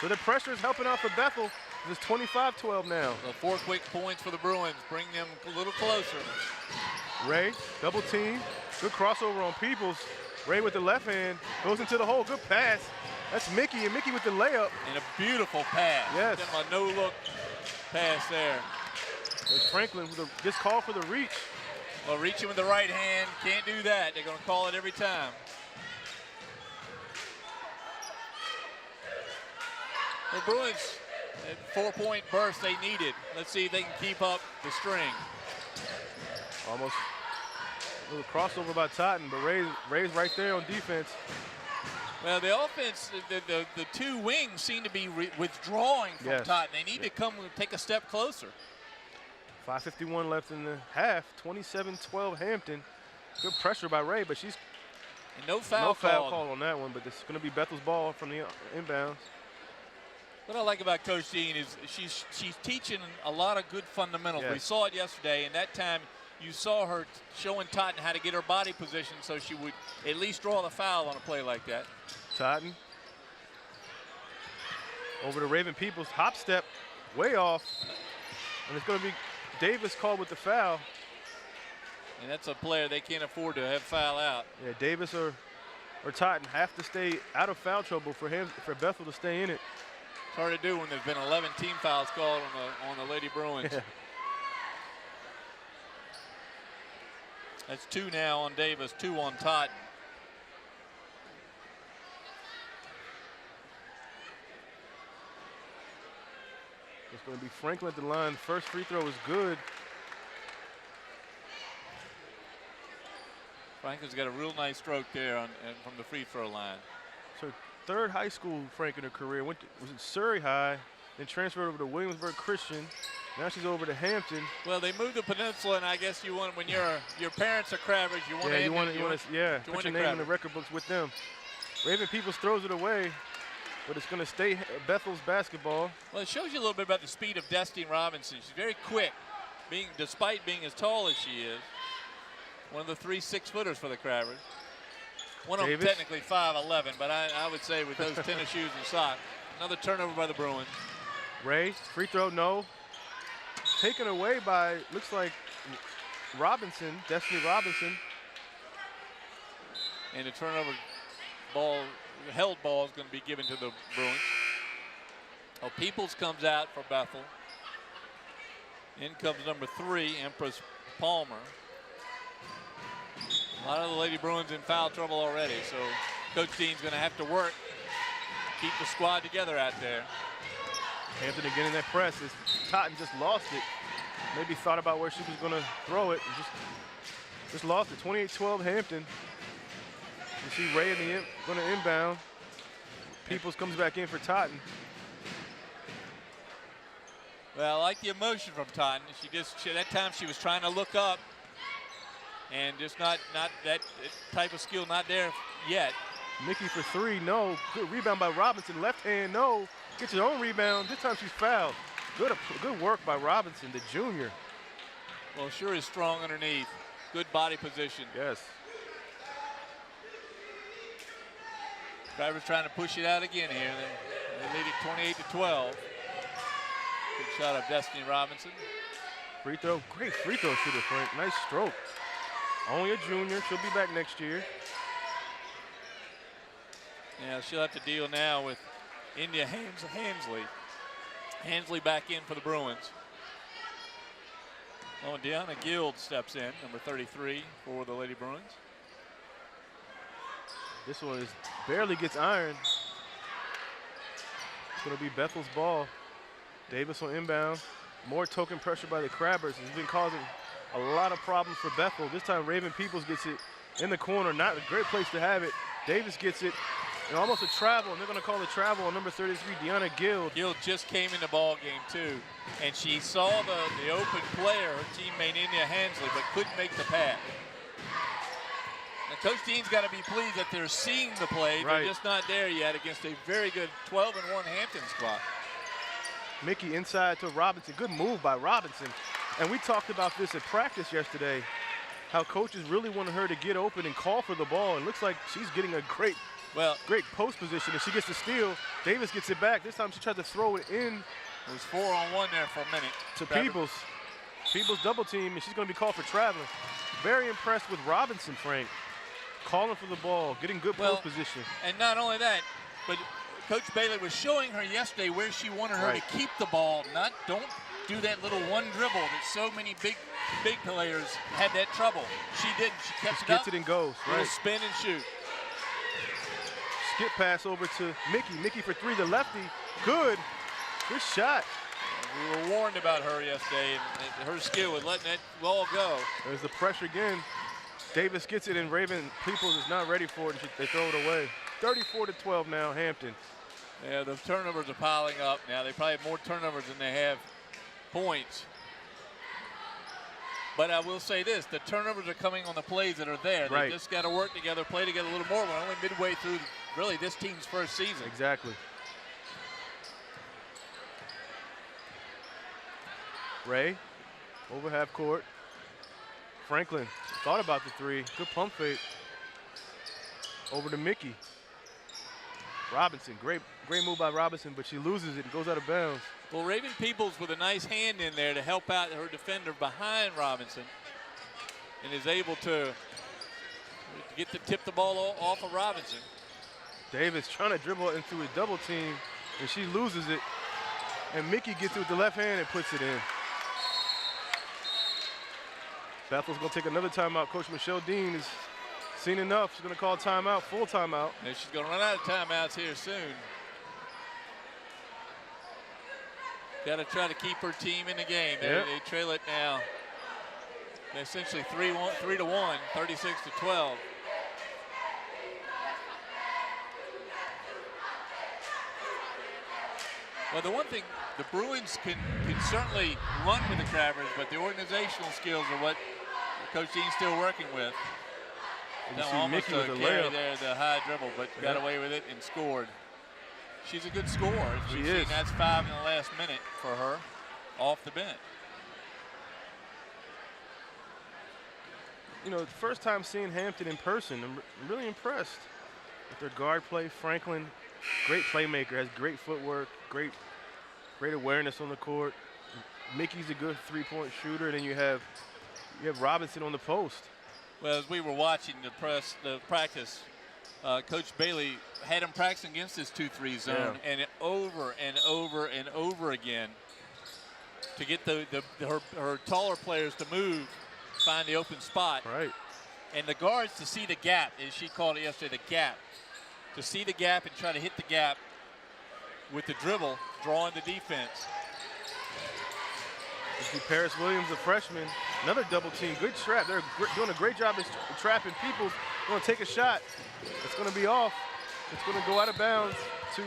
So the pressure is helping out for Bethel. It's 25-12 now. So 4 quick points for the Bruins. Bring them a little closer. Ray, double team. Good crossover on Peoples. Ray with the left hand. Goes into the hole. Good pass. That's Mickey, and Mickey with the layup. And a beautiful pass. Yes. Kind of a no-look pass there. There's Franklin with gets called for the reach. Well, reaching with the right hand, can't do that. They're going to call it every time. The Bruins, that 4-point burst they needed. Let's see if they can keep up the string. Almost a little crossover by Totten, but Ray's right there on defense. Well, the offense, the 2 wings seem to be withdrawing from Totten. They need to take a step closer. 5:51 left in the half. 27-12 Hampton. Good pressure by Ray, but she's no foul no foul call on that one. But it's going to be Bethel's ball from the inbounds. What I like about Coach Dean is she's teaching a lot of good fundamentals. Yes. We saw it yesterday, and that time you saw her showing Totten how to get her body positioned so she would at least draw the foul on a play like that. Totten over to Raven Peoples. Hop step way off. And it's going to be Davis called with the foul. And that's a player they can't afford to have foul out. Yeah, Davis or Totten have to stay out of foul trouble for Bethel to stay in it. It's hard to do when there's been 11 team fouls called on the Lady Bruins. Yeah. That's 2 now on Davis, 2 on Totten. It's going to be Franklin at the line. First free throw is good. Franklin's got a real nice stroke there from the free throw line. So third high school Frank in her career. Was at Surrey High, then transferred over to Williamsburg Christian. Now she's over to Hampton. Well, they moved the peninsula, and I guess you want, when your parents are Crabbers, you want to put your name in the record books with them. Raven Peoples throws it away, but it's going to stay Bethel's basketball. Well, it shows you a little bit about the speed of Destiny Robinson. She's very quick, despite being as tall as she is. One of the 3 6-footers for the Crabbers. One of them technically 5'11", but I would say with those tennis shoes and socks. Another turnover by the Bruins. Ray, free throw, no. Taken away by, looks like Robinson, Destiny Robinson. And the turnover ball, the held ball is going to be given to the Bruins. Oh, Peoples comes out for Bethel. In comes number 3, Empress Palmer. A lot of the Lady Bruins in foul trouble already, so Coach Dean's going to have to work, keep the squad together out there. Hampton again in that press. Totten just lost it. Maybe thought about where she was going to throw it and just lost it. 28-12 Hampton. You see Ray going to inbound. Peoples comes back in for Totten. Well, I like the emotion from Totten. That time she was trying to look up. And just not that type of skill not there yet. Mickey for 3, no. Good rebound by Robinson. Left hand, no. Gets his own rebound. This time she's fouled. Good work by Robinson, the junior. Well, sure is strong underneath. Good body position. Yes. Driver's trying to push it out again here. They lead it 28-12. Good shot of Destiny Robinson. Free throw, great free throw shooter, Frank. Nice stroke. Only a junior, she'll be back next year. Yeah, she'll have to deal now with India Hansley. Hansley back in for the Bruins. Oh, and Deanna Guild steps in, number 33 for the Lady Bruins. This one barely gets ironed. It's going to be Bethel's ball. Davis on inbound. More token pressure by the Crabbers. It's been causing a lot of problems for Bethel. This time Raven Peoples gets it in the corner. Not a great place to have it. Davis gets it. And almost a travel, and they're going to call a travel on number 33, Deanna Guild. Guild just came in the ball game, too. And she saw the open player, her teammate India Hansley, but couldn't make the pass. Now, Coach Dean's got to be pleased that they're seeing the play. Right. They're just not there yet against a very good 12-1 Hampton squad. Mickey inside to Robinson. Good move by Robinson. And we talked about this at practice yesterday, how coaches really wanted her to get open and call for the ball. And looks like she's getting a great post position. And she gets the steal. Davis gets it back. This time she tried to throw it in. It was 4-on-1 there for a minute. To Peoples. Peoples double team, and she's going to be called for traveling. Very impressed with Robinson, Frank. Calling for the ball, getting good post position. And not only that, but Coach Bailey was showing her yesterday where she wanted her to keep the ball. Don't do that little one dribble that so many big players had that trouble. She didn't. She kept it up. Gets it and goes. Little spin and shoot. Skip pass over to Mickey. Mickey for 3, the lefty. Good shot. We were warned about her yesterday and her skill with letting that ball go. There's the pressure again. Davis gets it, and Raven Peoples is not ready for it, and they throw it away. 34-12 now, Hampton. Yeah, the turnovers are piling up now. They probably have more turnovers than they have points. But I will say this, the turnovers are coming on the plays that are there. They just got to work together, play together a little more. We're only midway through, really, this team's first season. Exactly. Ray, over half court. Franklin thought about the 3. Good pump fake. Over to Mickey. Robinson, great move by Robinson, but she loses it and goes out of bounds. Well, Raven Peoples with a nice hand in there to help out her defender behind Robinson, and is able to get to tip the ball off of Robinson. Davis trying to dribble into a double team, and she loses it. And Mickey gets it with the left hand and puts it in. Bethel's going to take another timeout. Coach Michelle Dean has seen enough. She's going to call timeout, full timeout. And she's going to run out of timeouts here soon. Got to try to keep her team in the game. Yep. They trail it now. They're essentially 3-1, 36-12. Well, the one thing, the Bruins can certainly run with the Crabbers, but the organizational skills are what Coach Dean's still working with. You see Almost Mickey with a a carry layup. there, the high dribble, but got away with it and scored. She's a good scorer. As we've seen, that's 5 in the last minute for her off the bench. You know, first time seeing Hampton in person, I'm really impressed with their guard play. Franklin, great playmaker, has great footwork, great awareness on the court. Mickey's a good three-point shooter, and then you have Robinson on the post. Well, as we were watching the practice, Coach Bailey had him practicing against this 2-3 zone, and over and over and over again to get her taller players to move, find the open spot. Right. And the guards to see the gap, as she called it yesterday, the gap. To see the gap and try to hit the gap with the dribble, drawing the defense. You see Paris Williams, the freshman, another double team, good trap. They're doing a great job of trapping people. Going to take a shot. It's going to be off. It's going to go out of bounds to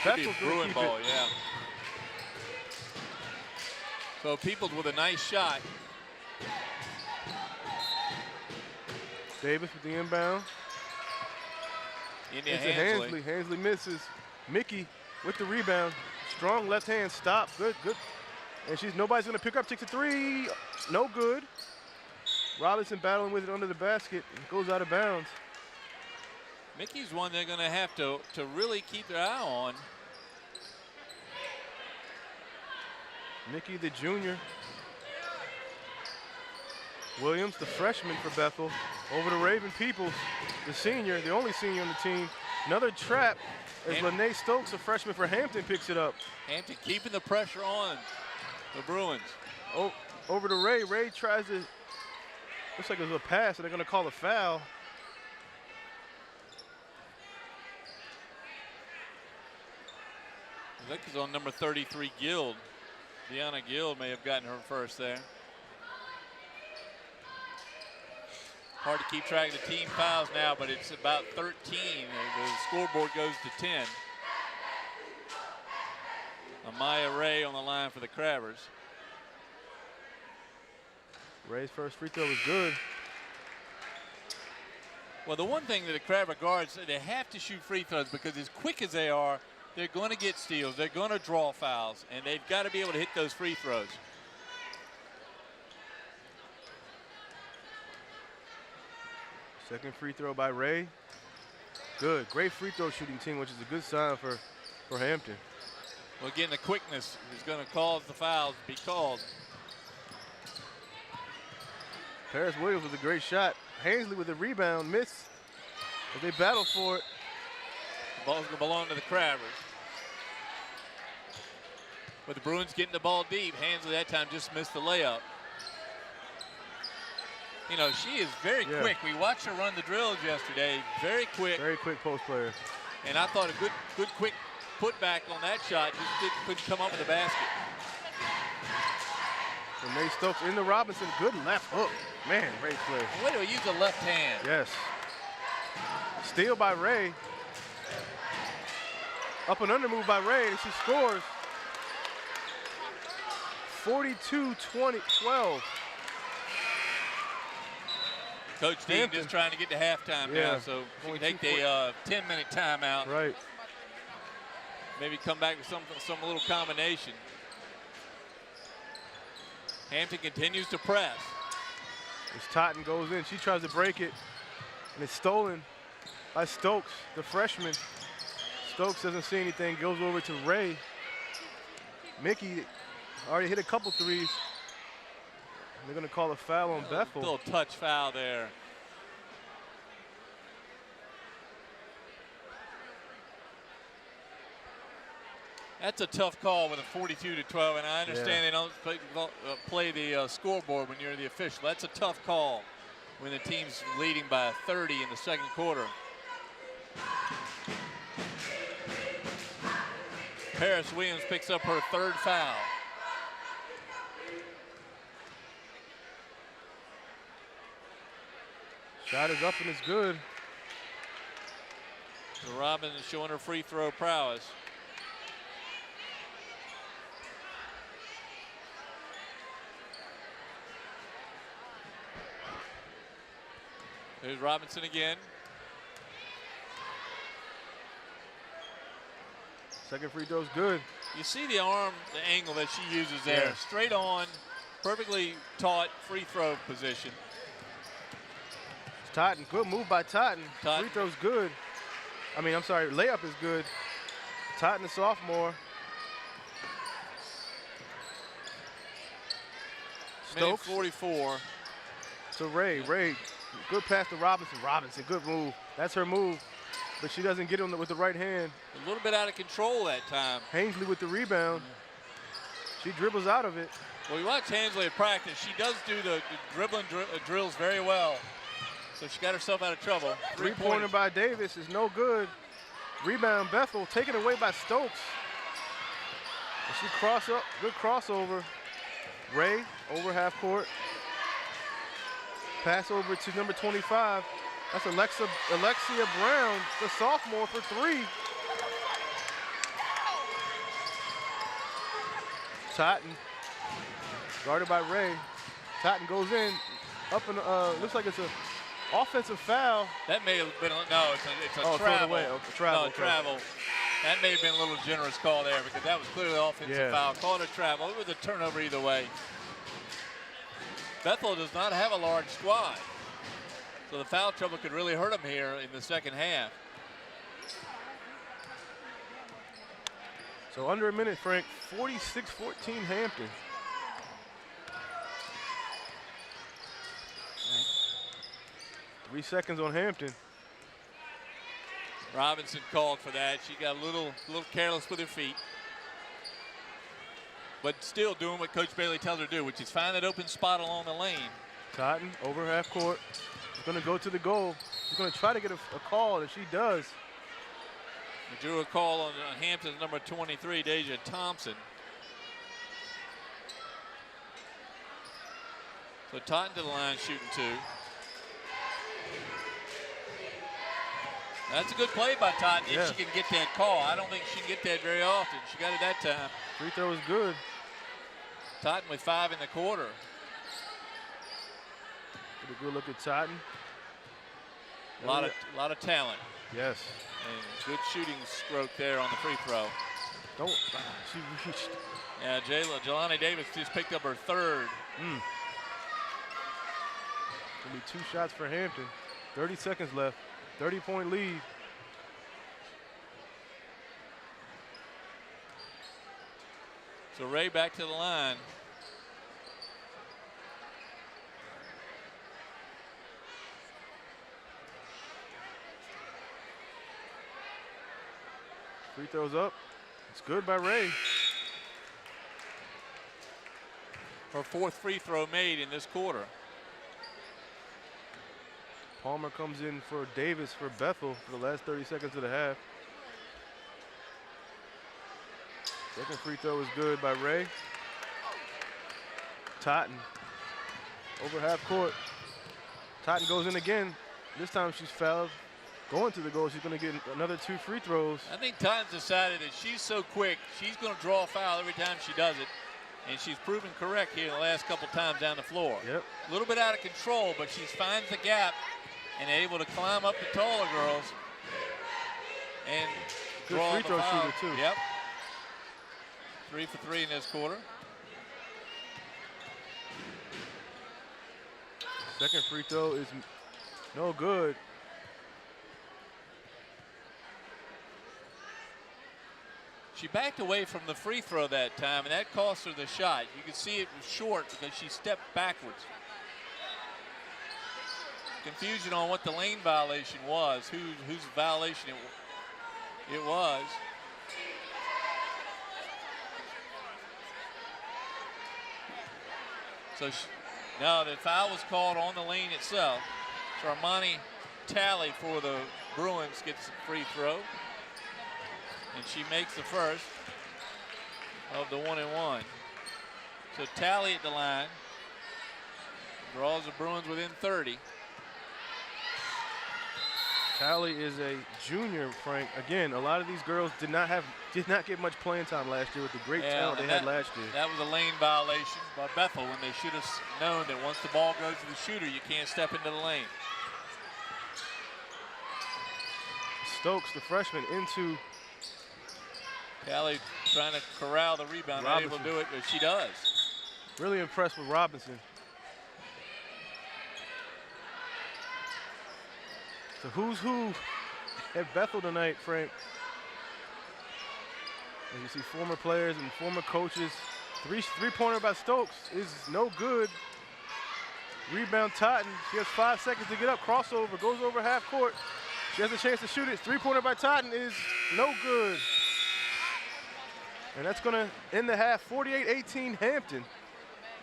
Bethel's Bruin ball, yeah. So Peoples with a nice shot. Davis with the inbound. Into It's Hansley. Hansley misses. Mickey with the rebound. Strong left hand stop. Good. And nobody's going to pick up. Takes a three. No good. Robinson battling with it under the basket. It goes out of bounds. Mickey's one they're going to have to really keep their eye on. Mickey, the junior. Williams, the freshman for Bethel. Over to Raven Peoples, the senior, the only senior on the team. Another trap as Lene Stokes, a freshman for Hampton, picks it up. Hampton keeping the pressure on the Bruins. Oh, over to Ray. Ray tries to, looks like it was a pass, and they're going to call a foul. I think it's on number 33, Guild. Deanna Guild may have gotten her first there. Hard to keep track of the team fouls now, but it's about 13. The scoreboard goes to 10. Amaya Ray on the line for the Crabbers. Ray's first free throw was good. Well, the one thing that the Crabber guards, they have to shoot free throws because as quick as they are, they're going to get steals, they're going to draw fouls, and they've got to be able to hit those free throws. Second free throw by Ray. Good, great free throw shooting team, which is a good sign for Hampton. Well, again, the quickness is going to cause the fouls to be called. Paris Williams with a great shot. Hansley with a rebound, miss. As they battle for it. The ball's going to belong to the Crabbers. But the Bruins getting the ball deep. Hansley that time just missed the layup. You know, she is very quick. We watched her run the drills yesterday. Very quick. Very quick post player. And I thought a good quick putback on that shot. Just couldn't come up with the basket. And Nate Stokes in the Robinson. Good left hook. Man, great play. Wait till he use the left hand. Yes. Steal by Ray. Up and under move by Ray, and she scores. 42-12. Coach Dean just trying to get to halftime now, so we take the 10-minute timeout. Right. Maybe come back with some little combination. Hampton continues to press. As Totten goes in, she tries to break it, and it's stolen by Stokes, the freshman. Stokes doesn't see anything, goes over to Ray. Mickey already hit a couple threes. They're going to call a foul on Bethel. Little touch foul there. That's a tough call with a 42-12, and I understand they don't play the scoreboard when you're the official. That's a tough call when the team's leading by 30 in the second quarter. Paris Williams picks up her third foul. Shot is up and it's good. So Robinson showing her free throw prowess. There's Robinson again. Second free throw's good. You see the arm, the angle that she uses there. Yeah. Straight on, perfectly taught free throw position. Totten, good move by Totten. Totten. Free throw's good. I mean, I'm sorry, layup is good. Totten, the sophomore. Minute Stokes 44. to Ray. Ray, good pass to Robinson. Robinson, good move. That's her move, but she doesn't get it with the right hand. A little bit out of control that time. Hainsley with the rebound. She dribbles out of it. Well, you watch Hainsley at practice. She does do the dribbling drills very well. So she got herself out of trouble. Three-pointer by Davis is no good. Rebound Bethel, taken away by Stokes. And she cross up, good crossover. Ray over half court. Pass over to number 25. That's Alexia Brown, the sophomore, for three. Totten, guarded by Ray. Totten goes in, up and looks like it's a offensive foul. That may have been, no, it's a Oh, throw it travel. away. Oh, travel, No, okay. travel. That may have been a little generous call there because that was clearly an offensive Yeah. foul. Called a travel. It was a turnover either way. Bethel does not have a large squad. So the foul trouble could really hurt them here in the second half. So under a minute, Frank, 46-14 Hampton. Right. 3 seconds on Hampton. Robinson called for that. She got a little careless with her feet. But still doing what Coach Bailey tells her to do, which is find that open spot along the lane. Totten over half court. She's going to go to the goal. She's going to try to get a call, and she does. We drew a call on Hampton's number 23, Deja Thompson. So Totten to the line shooting two. That's a good play by Totten if she can get that call. I don't think she can get that very often. She got it that time. Free throw is good. Totten with 5 in the quarter. Get a good look at Totten. A lot of talent. Yes. And good shooting stroke there on the free throw. She reached. Yeah, Jelani Davis just picked up her third. Gonna be 2 shots for Hampton. 30 seconds left. 30-point lead. So Ray back to the line. Free throws up. It's good by Ray. Her 4th free throw made in this quarter. Palmer comes in for Davis for Bethel for the last 30 seconds of the half. Second free throw is good by Ray. Totten over half court. Totten goes in again. This time she's fouled. Going to the goal, she's going to get another 2 free throws. I think Totten's decided that she's so quick, she's going to draw a foul every time she does it. And she's proven correct here the last couple times down the floor. Yep. A little bit out of control, but she finds the gap and able to climb up the taller girls and Good draw free the throw foul. shooter, too. Yep. 3 for 3 in this quarter. Second free throw is no good. She backed away from the free throw that time, and that cost her the shot. You can see it was short because she stepped backwards. Confusion on what the lane violation was, whose violation it was. So no, the foul was called on the lane itself. So Armani Talley for the Bruins gets the free throw. And she makes the first of the 1-and-1. So Talley at the line draws the Bruins within 30. Callie is a junior, Frank. Again, a lot of these girls did not get much playing time last year with the great talent they had last year. That was a lane violation by Bethel when they should have known that once the ball goes to the shooter, you can't step into the lane. Stokes, the freshman, into Callie trying to corral the rebound, not able to do it, but she does. Really impressed with Robinson. So who's who at Bethel tonight, Frank? As you see former players and former coaches. Three-pointer by Stokes is no good. Rebound Totten. She has 5 seconds to get up. Crossover, goes over half court. She has a chance to shoot it. Three-pointer by Totten is no good. And that's going to end the half, 48-18 Hampton.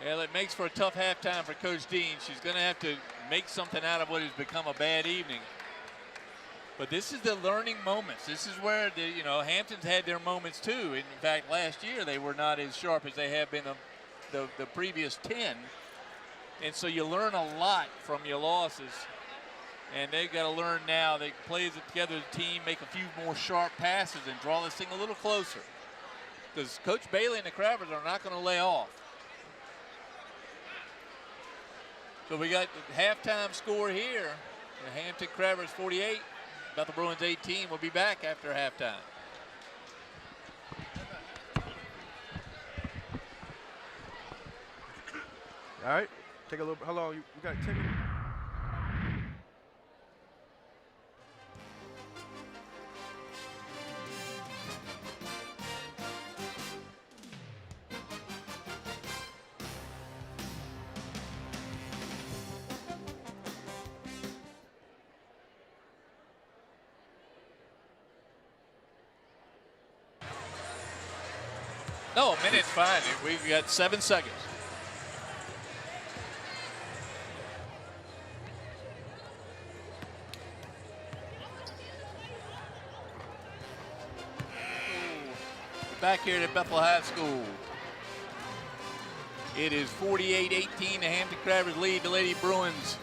Yeah, it makes for a tough halftime for Coach Dean. She's going to have to make something out of what has become a bad evening. But this is the learning moments. This is where Hampton's had their moments too. In fact, last year they were not as sharp as they have been the previous 10. And so you learn a lot from your losses. And they've got to learn now. They play together as a team, make a few more sharp passes, and draw this thing a little closer. Because Coach Bailey and the Crabbers are not going to lay off. So we got the halftime score here. The Hampton Crabbers 48, Bethel Bruins 18. We'll be back after halftime. All right, take a little. How long? You got 10 minutes. No, a minute's fine. We've got 7 seconds. Back here at Bethel High School. It is 48-18. The Hampton Crabbers lead the Lady Bruins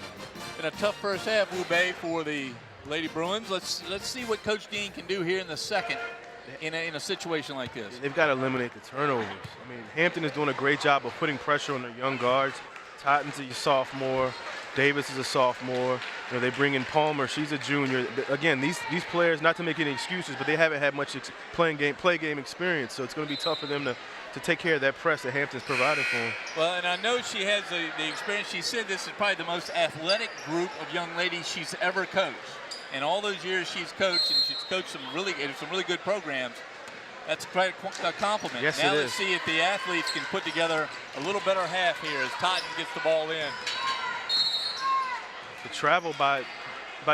in a tough first half, Wu-Bei, for the Lady Bruins. Let's see what Coach Dean can do here in the second in a situation like this. They've got to eliminate the turnovers. I mean, Hampton is doing a great job of putting pressure on their young guards. Totten's a sophomore. Davis is a sophomore. They bring in Palmer. She's a junior. Again, these players, not to make any excuses, but they haven't had much play game experience. So it's going to be tough for them to take care of that press that Hampton's providing for them. Well, and I know she has the experience. She said this is probably the most athletic group of young ladies she's ever coached. And all those years she's coached, and she's coached some really good programs. That's quite a compliment. Yes, now it let's is. see if the athletes can put together a little better half here as Totten gets the ball in. The travel by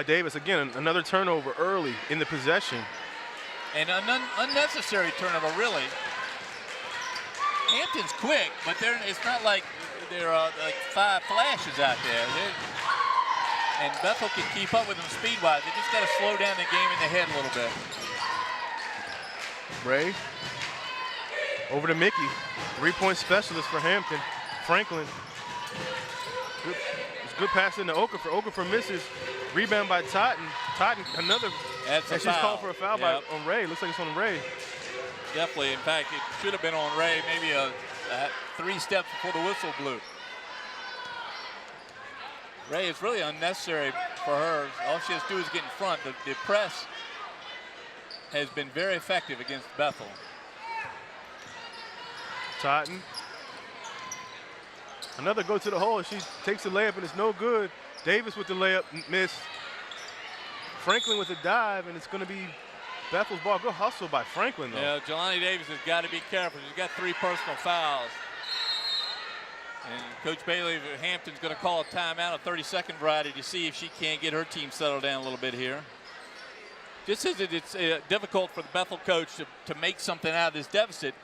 Davis. Again, another turnover early in the possession. And an unnecessary turnover, really. Hampton's quick, but it's not like there are like 5 flashes out there. And Bethel can keep up with them speed-wise. They just got to slow down the game in the head a little bit. Ray over to Mickey, 3-point specialist for Hampton. Franklin, good pass into Okafor. Okafor misses. Rebound by Totten. Totten, another. That's a and foul. She's called for a foul on Ray. Looks like it's on Ray. Definitely. In fact, it should have been on Ray, maybe 3 steps before the whistle blew. Ray, it's really unnecessary for her. All she has to do is get in front. The press has been very effective against Bethel. Totten. Another go to the hole. She takes the layup and it's no good. Davis with the layup, missed. Franklin with a dive, and it's going to be Bethel's ball. Good hustle by Franklin, though. Yeah, Jelani Davis has got to be careful. She's got 3 personal fouls. And Coach Bailey of Hampton's going to call a timeout, a 30-second variety, to see if she can't get her team settled down a little bit here. Just as it's difficult for the Bethel coach to make something out of this deficit,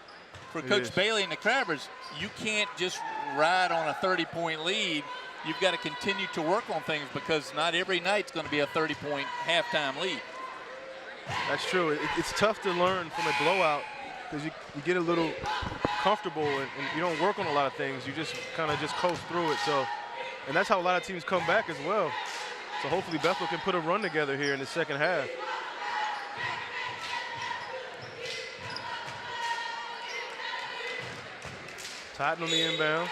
for Coach Bailey and the Crabbers, you can't just ride on a 30-point lead. You've got to continue to work on things because not every night's going to be a 30-point halftime lead. That's true. It's tough to learn from a blowout because you get a little comfortable and you don't work on a lot of things. You just kind of just coast through it. So, and that's how a lot of teams come back as well. So hopefully Bethel can put a run together here in the second half. Totten on the inbound.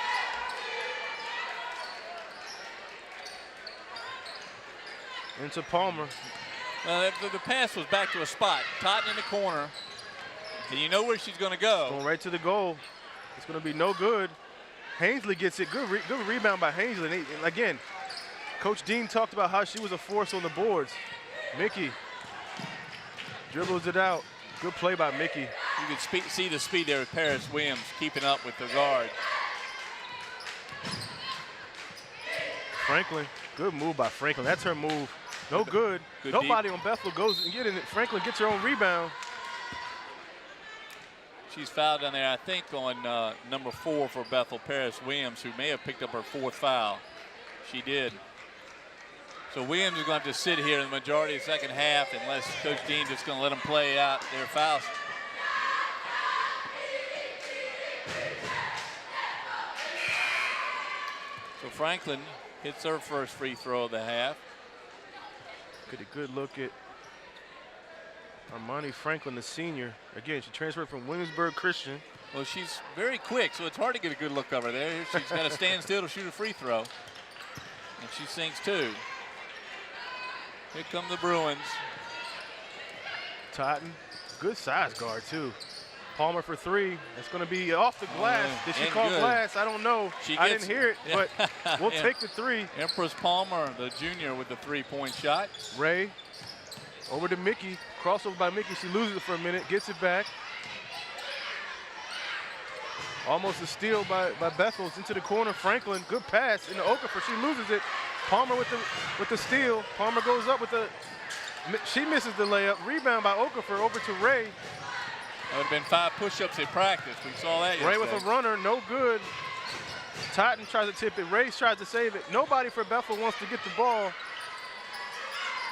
Into Palmer. The pass was back to a spot. Totten in the corner. And you know where she's going to go. Going right to the goal. It's going to be no good. Hainsley gets it. Good rebound by Hainsley. And again, Coach Dean talked about how she was a force on the boards. Mickey dribbles it out. Good play by Mickey. You can see the speed there with Paris Williams keeping up with the guard. Franklin, good move by Franklin. That's her move. No good. Nobody on Bethel goes and get in it. Franklin gets her own rebound. She's fouled down there, I think, on number 4 for Bethel, Paris Williams, who may have picked up her 4th foul. She did. So Williams is going to have to sit here in the majority of the second half unless Coach Dean just going to let them play out their fouls. So Franklin hits her first free throw of the half. Get a good look at Armani Franklin, the senior. Again, she transferred from Williamsburg Christian. Well, she's very quick, so it's hard to get a good look over there. She's got to stand still to shoot a free throw. And she sinks 2. Here come the Bruins. Totten, good size guard too. Palmer for 3. It's going to be off the glass. Did she call glass? I don't know. I didn't hear it, but we'll take the 3. Empress Palmer, the junior, with the 3-point shot. Ray over to Mickey. Crossover by Mickey. She loses it for a minute, gets it back. Almost a steal by Bethel. Into the corner. Franklin, good pass into Okafor. She loses it. Palmer with the steal. Palmer goes up with she misses the layup. Rebound by Okafor over to Ray. That would have been 5 push-ups in practice. We saw that yesterday. Ray with a runner, no good. Totten tries to tip it. Ray tries to save it. Nobody for Bethel wants to get the ball.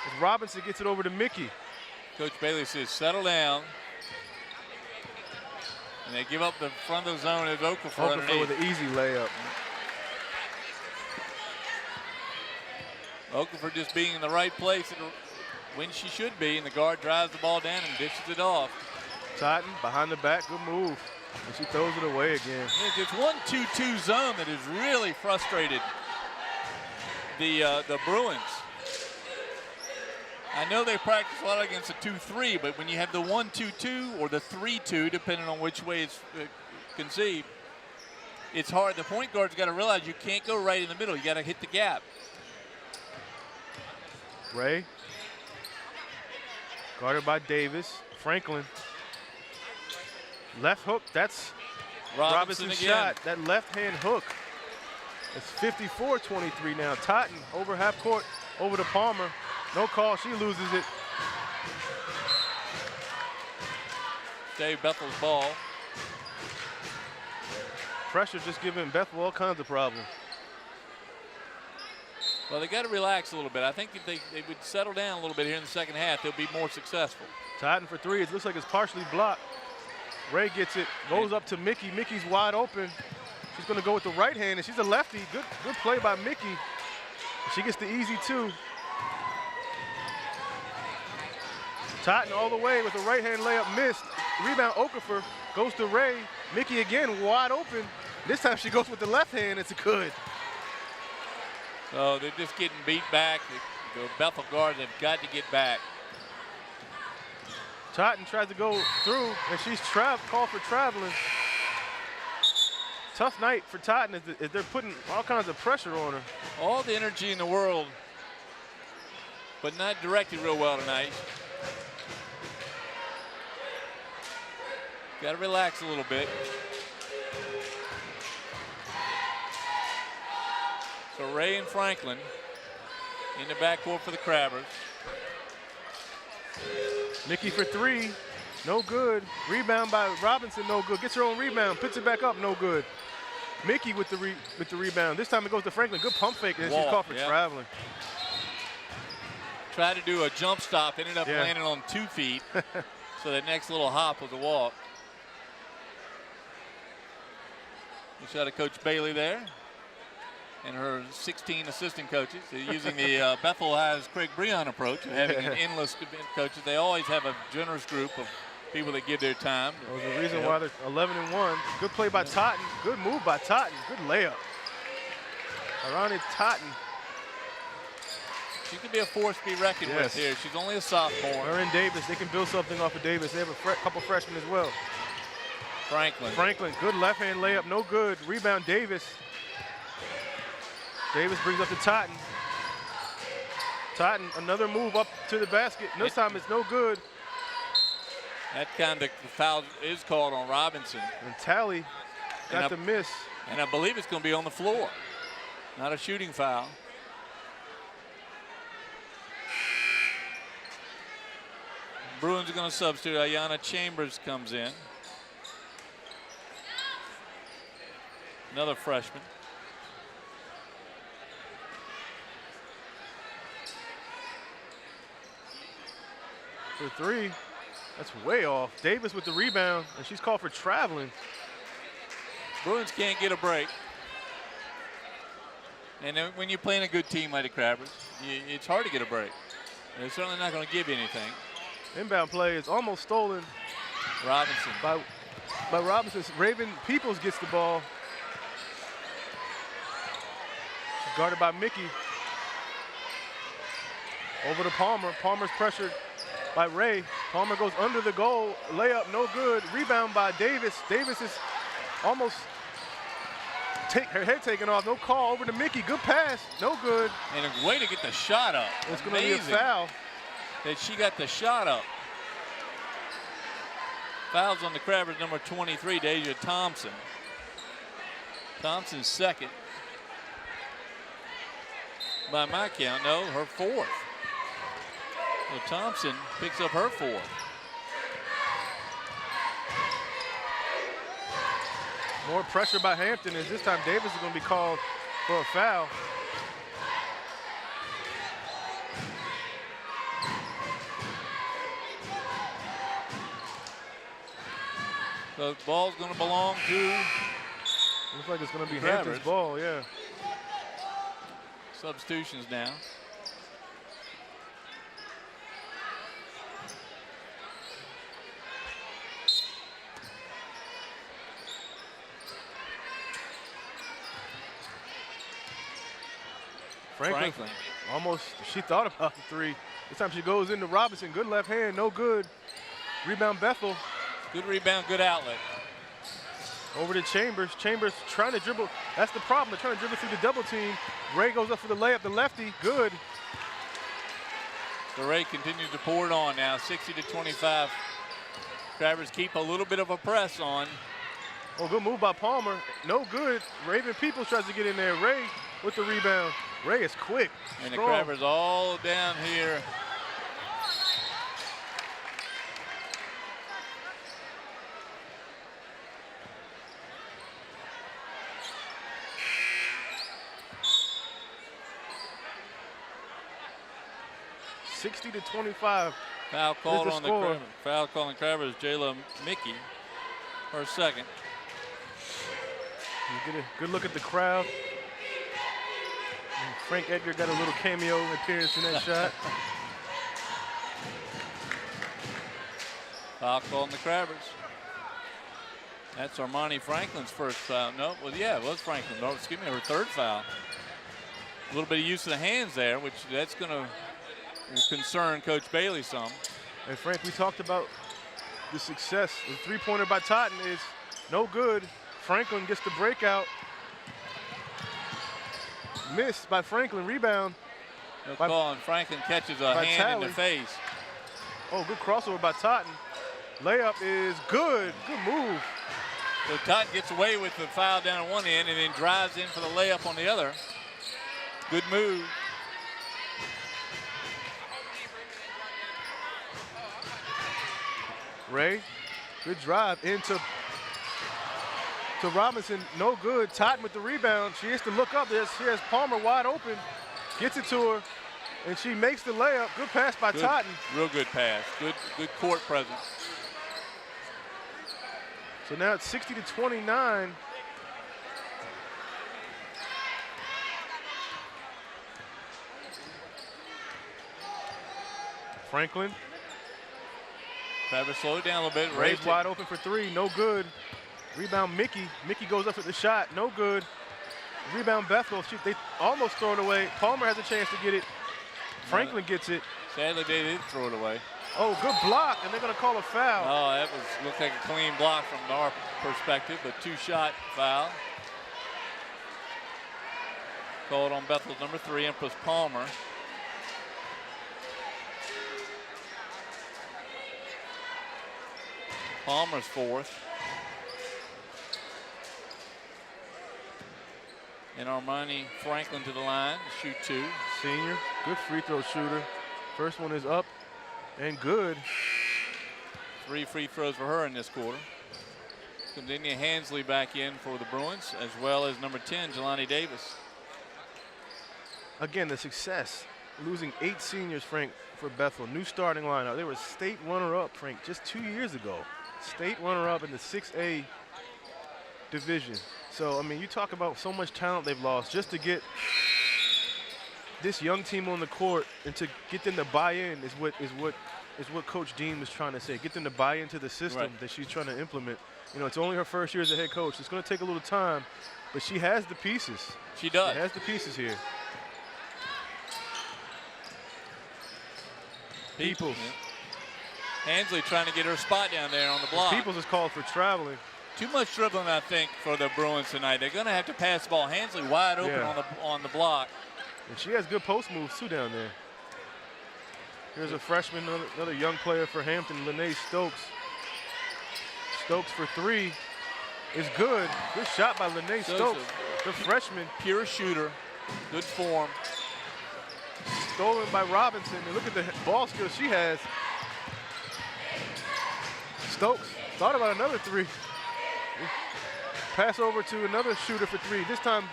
As Robinson gets it over to Mickey. Coach Bailey says, settle down. And they give up the front of the zone as Okafor underneath. With an easy layup. Okafor just being in the right place when she should be, and the guard drives the ball down and dishes it off. Totten behind the back, good move. And she throws it away again. It's 1-2-2 zone that has really frustrated the Bruins. I know they practice a lot against the 2-3, but when you have the 1-2-2 or the 3-2, depending on which way it's conceived, it's hard. The point guard's got to realize you can't go right in the middle. You got to hit the gap. Ray, guarded by Davis. Franklin, left hook. That's Robinson's shot. That left-hand hook. It's 54-23 now. Totten over half court, over to Palmer. No call. She loses it. Dave Bethel's ball. Pressure just giving Bethel all kinds of problems. Well, they got to relax a little bit. I think if they would settle down a little bit here in the second half, they'll be more successful. Totten for 3. It looks like it's partially blocked. Ray gets it, goes up to Mickey. Mickey's wide open. She's going to go with the right hand, and she's a lefty. Good play by Mickey. She gets the easy 2. Totten all the way with the right hand layup missed. Rebound Okafor goes to Ray. Mickey again wide open. This time she goes with the left hand. It's good. So they're just getting beat back. The Bethel guards have got to get back. Totten tries to go through, and she's called for traveling. Tough night for Totten as they're putting all kinds of pressure on her. All the energy in the world, but not directed real well tonight. Got to relax a little bit. So Ray and Franklin in the backcourt for the Crabbers. Mickey for 3, no good. Rebound by Robinson, no good. Gets her own rebound, puts it back up, no good. Mickey with the rebound. This time it goes to Franklin. Good pump fake, and she's called for traveling. Tried to do a jump stop, ended up landing on 2 feet. So that next little hop was a walk. Good shot of Coach Bailey there. and her 16 assistant coaches. They're using the Bethel has Craig Breon approach of having an endless coaches. They always have a generous group of people that give their time. That was the reason why they're 11-1. Good play by Totten. Good move by Totten. Good layup. Arani Totten. She could be a force to be reckoned with here. She's only a sophomore. Her and Davis, they can build something off of Davis. They have a couple freshmen as well. Franklin, good left hand layup, no good. Rebound Davis. Davis brings up to Totten. Totten, another move up to the basket. This time it's no good. That kind of foul is called on Robinson. And Talley got the miss. And I believe it's going to be on the floor. Not a shooting foul. Bruins are going to substitute. Ayanna Chambers comes in. Another freshman. For three, that's way off. Davis with the rebound, and she's called for traveling. Bruins can't get a break. And then when you're playing a good team like the Crabbers, it's hard to get a break. They're certainly not going to give you anything. Inbound play is almost stolen. Robinson. By Robinson. Raven Peoples gets the ball. She's guarded by Mickey. Over to Palmer. Palmer's pressured by Ray. Palmer goes under the goal. Layup, no good. Rebound by Davis. Davis is almost her head taken off. No call. Over to Mickey. Good pass. No good. And a way to get the shot up. It's going to be a foul. That she got the shot up. Fouls on the Crabbers, number 23, Deja Thompson. Thompson's second. By my count, no, her fourth. So Thompson picks up her fourth. More pressure by Hampton as this time Davis is going to be called for a foul. So the ball's going to belong to. Looks like it's going to be Crabbers. Hampton's ball, yeah. Substitutions now. Franklin. Almost, she thought about the three. This time she goes into Robinson. Good left hand, no good. Rebound Bethel. Good rebound, good outlet. Over to Chambers. Chambers trying to dribble. That's the problem. They're trying to dribble through the double team. Ray goes up for the layup. The lefty, good. So Ray continues to pour it on now, 60-25. Crabbers keep a little bit of a press on. Oh, good move by Palmer. No good. Raven Peoples tries to get in there. Ray with the rebound. Ray is quick. And strong. the Crabbers all down here. $60-25. Foul called on the Crabbers. Foul called on the Crabbers. Jayla Mickey, her second. You get a good look at the crowd. And Frank Edgar got a little cameo appearance in that shot. Foul called on the Crabbers. That's Armani Franklin's first foul. No, well, yeah, it was Franklin. No, excuse me, her third foul. A little bit of use of the hands there, which that's going to concern Coach Bailey some. And Frank, we talked about the success. The three-pointer by Totten is no good. Franklin gets the breakout. Missed by Franklin, rebound. No call, and Franklin catches a hand Talley. in the face. Oh, good crossover by Totten. Layup is good. Good move. So Totten gets away with the foul down at one end and then drives in for the layup on the other. Good move. Ray, good drive into Robinson, no good. Totten with the rebound. She has to look up. She has Palmer wide open, gets it to her, and she makes the layup. Good pass by Totten. Real good pass. Good court presence. So now it's 60-29. Franklin. Travers slowed down a little bit. Ray's wide open for three, no good. Rebound Mickey. Mickey goes up for the shot, no good. Rebound Bethel. They almost throw it away. Palmer has a chance to get it. Franklin gets it. Sadly, they did throw it away. Oh, good block, and they're going to call a foul. Oh, that looked like a clean block from our perspective, but two-shot foul. Called on Bethel's number 3, Empress Palmer. Palmer's 4th. And Armani Franklin to the line to shoot 2. Senior, good free throw shooter. First one is up and good. 3 free throws for her in this quarter. Cordelia Hansley back in for the Bruins, as well as number 10, Jelani Davis. Again, the success. Losing 8 seniors, Frank, for Bethel. New starting lineup. They were state runner-up, Frank, just 2 years ago. State runner-up in the 6A division. So, I mean, you talk about so much talent they've lost just to get this young team on the court and to get them to buy in is what Coach Dean was trying to say. Get them to buy into the system that she's trying to implement. You know, it's only her first year as a head coach. It's going to take a little time, but she has the pieces. She does. She has the pieces here. Peoples. Yeah. Hansley trying to get her spot down there on the block. Peoples is called for traveling. Too much dribbling, I think, for the Bruins tonight. They're going to have to pass the ball. Hansley wide open on the block. And she has good post moves, too, down there. Here's a freshman, another young player for Hampton, Lene Stokes. Stokes for 3 is good. Good shot by Lene Stokes, the freshman. Pure shooter, good form. Stolen by Robinson. And look at the ball skills she has. Stokes thought about another 3. Pass over to another shooter for 3. This time,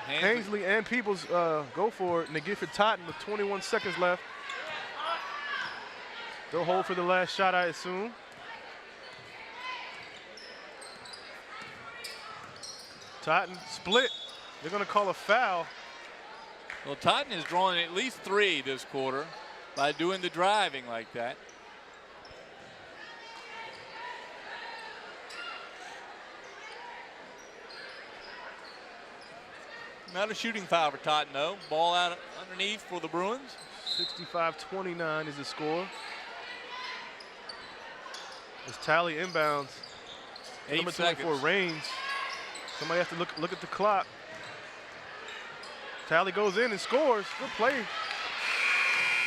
Hansley and Peoples go for it, and they get for Totten with 21 seconds left. They'll hold for the last shot, I assume. Totten split. They're going to call a foul. Well, Totten is drawing at least 3 this quarter by doing the driving like that. Not a shooting foul for Totten, though. Ball out underneath for the Bruins. 65-29 is the score. As Tally inbounds. 8 number seconds. 24, Reigns. Somebody has to look at the clock. Tally goes in and scores. Good play.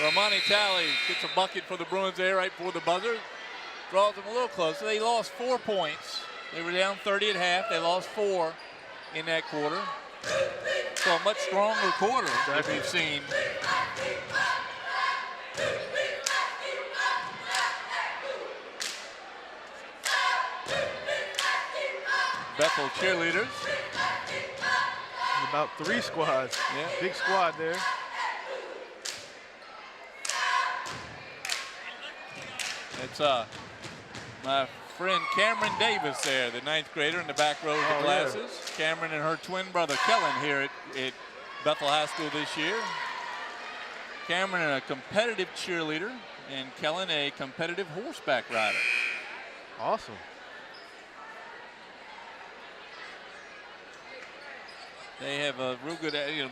Romani Tally gets a bucket for the Bruins there right before the buzzer. Draws them a little closer. They lost 4 points. They were down 30 at half. They lost 4 in that quarter. So a much stronger quarter that we've seen. Bethel cheerleaders. About 3 squads. Yeah. Big squad there. It's my friend Cameron Davis there, the 9th grader in the back row of the classes. Yeah. Cameron and her twin brother Kellen here at Bethel High School this year. Cameron a competitive cheerleader and Kellen a competitive horseback rider. Awesome. They have a real good, you know,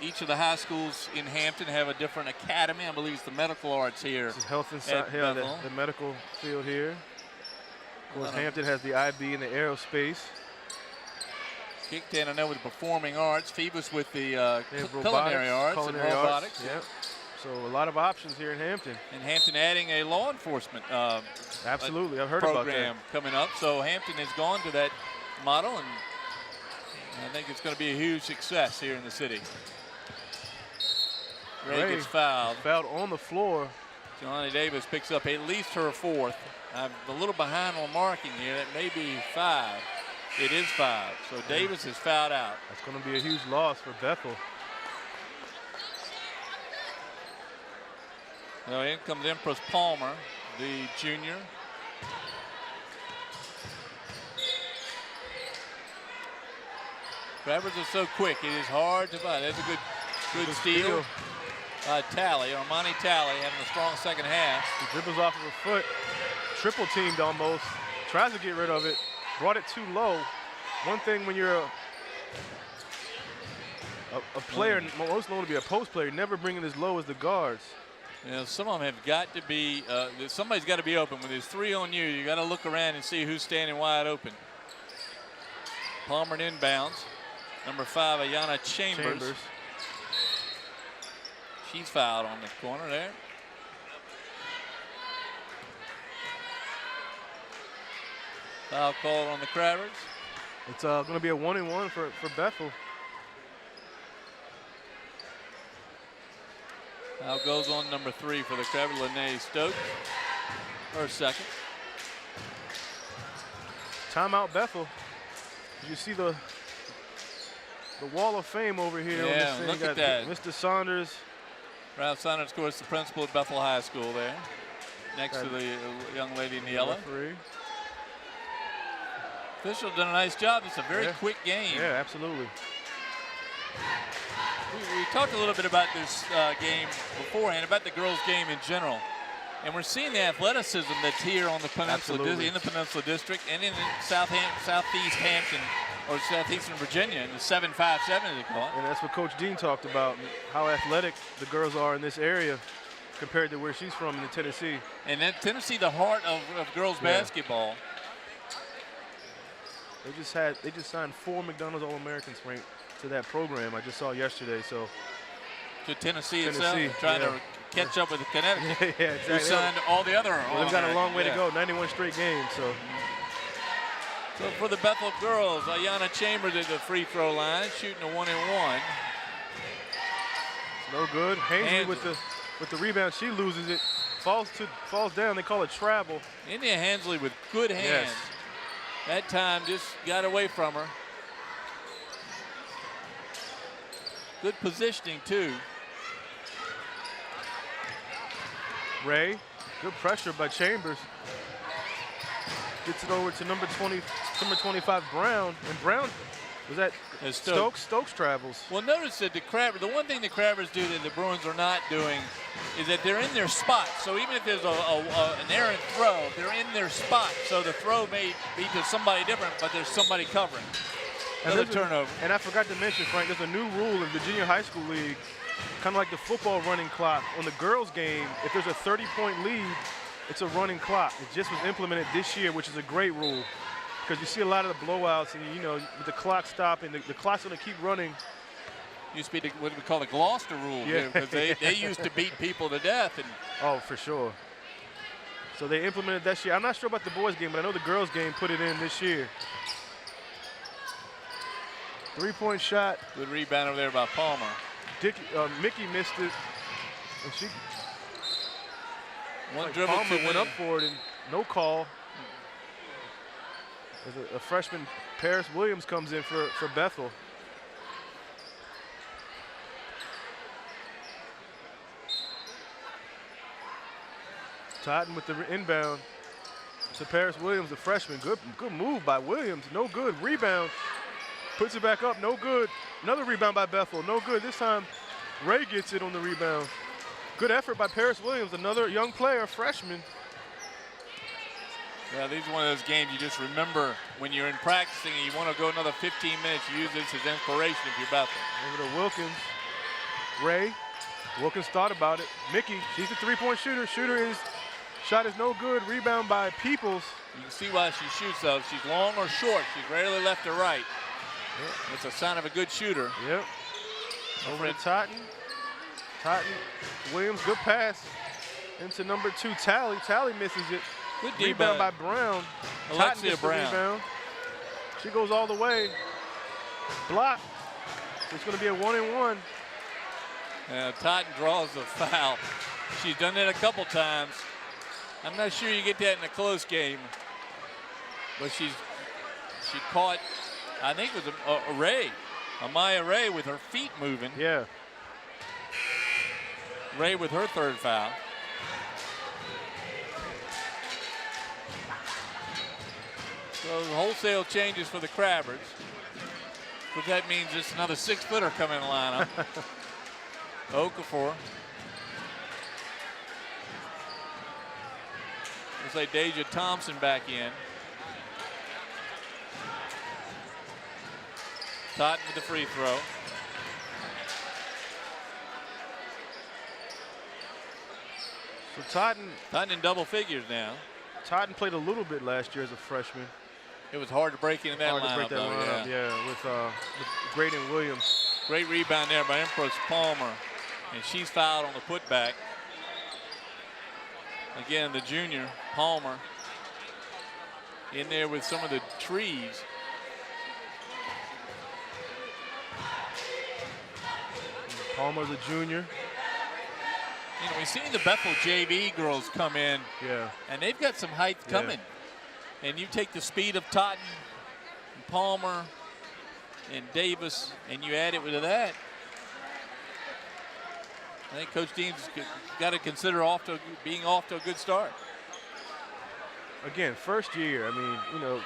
each of the high schools in Hampton have a different academy. I believe it's the medical arts here. This is health and the medical field here. Of course, Hampton has the IB and the aerospace. Kicked in, I know, with the performing arts. Phoebus with the culinary arts and robotics. Yep. So a lot of options here in Hampton. And Hampton adding a law enforcement absolutely, I've heard about that program coming up. So Hampton has gone to that model, and I think it's going to be a huge success here in the city. Ray gets fouled. Fouled on the floor. Jelani Davis picks up at least her 4th. I'm a little behind on marking here. That may be 5. It is 5. So Davis is fouled out. That's going to be a huge loss for Bethel. So in comes Empress Palmer, the junior. Travers is so quick. It is hard to find. That's a good steal. Talley, Armani Talley, having a strong second half. He dribbles off of a foot, triple teamed almost, tries to get rid of it, brought it too low. One thing when you're a player, most known to be a post player, never bring it as low as the guards. You know, some of them have got to be, somebody's got to be open. When there's 3 on you, you got to look around and see who's standing wide open. Palmer inbounds. Number 5, Ayanna Chambers. She's fouled on the corner there. Foul called on the Crabbers. It's going to be a 1-and-1 for Bethel. Foul goes on number 3 for the Crabbers, Lene Stokes. Her second. Timeout Bethel. You see the wall of fame over here. Yeah, on this look thing. at that. Mr. Saunders. Ralph Saunders, of course, the principal at Bethel High School there. Next to the young lady in the yellow. Referee. Official done a nice job. It's a very quick game. Yeah, absolutely. We talked a little bit about this game beforehand, about the girls' game in general. And we're seeing the athleticism that's here on the Peninsula, in the Peninsula District and in Southeast Hampton, or Southeastern Virginia, in the 7-5-7 as they call it. And that's what Coach Dean talked about, how athletic the girls are in this area compared to where she's from in Tennessee. And then Tennessee, the heart of girls basketball. They just signed 4 McDonald's All-Americans ranked to that program I just saw yesterday. So to Tennessee itself, trying to catch up with Connecticut. Yeah, exactly. Who signed all the other. Well, they've got a long way to go, 91 straight games. So for the Bethel girls, Ayanna Chambers at the free throw line, shooting a 1-and-1. No good. Hainsley with the rebound, she loses it, falls down. They call it travel. India Hensley with good hands. Yes. That time just got away from her. Good positioning too. Ray, good pressure by Chambers. Gets it over to number 25 Brown, and Brown was that Stokes. Stokes travels. Well, notice that the one thing the Crabbers do that the Bruins are not doing is that they're in their spot. So even if there's an errant throw, they're in their spot. So the throw may be to somebody different, but there's somebody covering. Another turnover. And I forgot to mention, Frank, there's a new rule in the Virginia High School League, kind of like the football running clock. On the girls' game, if there's a 30-point lead, it's a running clock. It just was implemented this year, which is a great rule. Because you see a lot of the blowouts, and with the clock stopping, the clock's going to keep running. Used to be what we call the Gloucester rule, because they used to beat people to death. Oh, for sure. So they implemented that year. I'm not sure about the boys' game, but I know the girls' game put it in this year. 3-point shot. Good rebound over there by Palmer. Mickey missed it, and Palmer went up for it, and no call. As a freshman, Paris Williams comes in for Bethel. Totten with the inbound to Paris Williams, the freshman. Good move by Williams. No good. Rebound. Puts it back up. No good. Another rebound by Bethel. No good. This time, Ray gets it on the rebound. Good effort by Paris Williams, another young player, freshman. Yeah, these are one of those games you just remember when you're in practicing and you want to go another 15 minutes, you use this as inspiration if you're Bethel. Over to Wilkins. Ray. Wilkins thought about it. Mickey, she's a 3-point shooter. Shot is no good. Rebound by Peoples. You can see why she shoots though. She's long or short. She's rarely left or right. Yep. It's a sign of a good shooter. Yep. Over to Totten. Williams, good pass into number 2, Talley. Talley misses it. Good rebound by Brown. Totten gets the rebound. She goes all the way. Block. It's going to be a 1-and-1. Totten draws a foul. She's done it a couple times. I'm not sure you get that in a close game. But she caught, I think it was a Ray. Amaya Ray with her feet moving. Yeah. Ray with her third foul. So wholesale changes for the Crabbers. But that means just another 6-footer coming in the lineup. Okafor Looks like Deja Thompson back in. Totten with the free throw. So Totten in double figures now. Totten played a little bit last year as a freshman. It was hard to break into that Hard lineup, to break that though, lineup, yeah, with Graydon Williams. Great rebound there by Empress Palmer, and she's fouled on the putback. Again, the junior, Palmer, in there with some of the trees. Palmer's a junior. You know, we've seen the Bethel JV girls come in, Yeah. and they've got some height coming. And you take the speed of Totten, and Palmer, and Davis, and you add it to that. I think Coach Dean's got to consider being off to a good start. Again, first year. I mean, you know,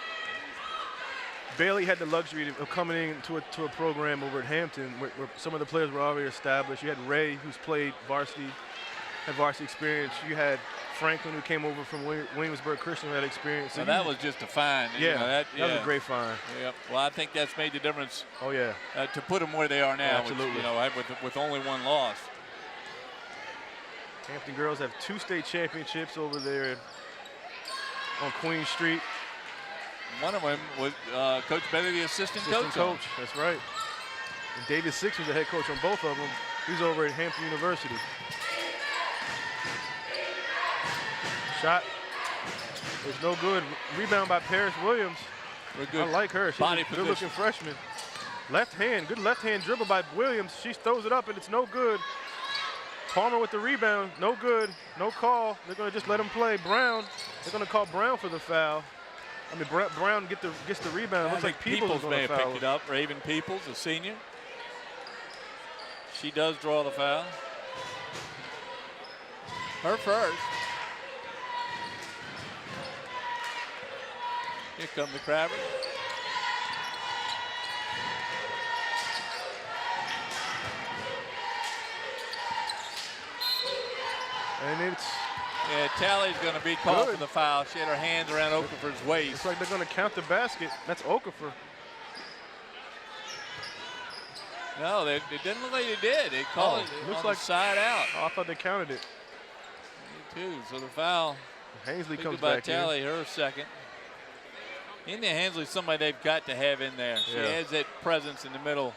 Bailey had the luxury of coming into a program over at Hampton where some of the players were already established. You had Ray, who's played varsity, had varsity experience. You had Franklin, who came over from Williamsburg Christian, who had experience. So that was just a find. Yeah, you know, that was a great find. Yep. Well, I think that's made the difference. Oh yeah. To put them where they are now. Absolutely. Which, you know, with only one loss. Hampton girls have 2 state championships over there on Queen Street. One of them was Coach Bailey, the assistant coach. That's right. And David Six was the head coach on both of them. He's over at Hampton University. Shot is no good. Rebound by Paris Williams. Good I like her. She's body a position. good-looking freshman. Left hand, good left hand dribble by Williams. She throws it up and it's no good. Palmer with the rebound, no good, no call. They're gonna just let him play. Brown, they're gonna call Brown for the foul. I mean, Brown gets the rebound. Looks like Peoples may have picked it up. Raven Peoples, a senior. She does draw the foul. Her first. Here come the Crabbers. And it's Yeah, Tally's going to be called for the foul. She had her hands around Okafor's waist. It's like they're going to count the basket. That's Okafor. No, it didn't look like they did. They called it looks on like the side out. Oh, I thought they counted it. Me too. So the foul. Ainsley comes by back Tally, her second. India Hensley's somebody they've got to have in there. She has that presence in the middle.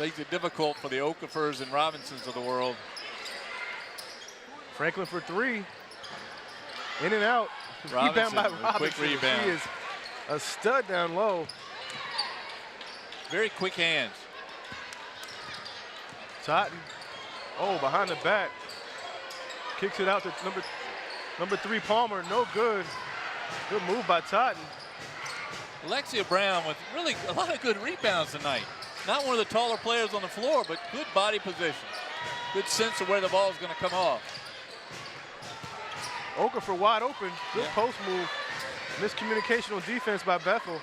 Makes it difficult for the Okafors and Robinsons of the world. Franklin for 3. In and out. Robinson, Rebound by Robinson. quick rebound. She is a stud down low. Very quick hands. Totten. Oh, behind the back. Kicks it out to number 3 Palmer. No good. Good move by Totten. Alexia Brown with really a lot of good rebounds tonight. Not one of the taller players on the floor, but good body position. Good sense of where the ball is going to come off. Okafor wide open. Good post move. Miscommunication on defense by Bethel.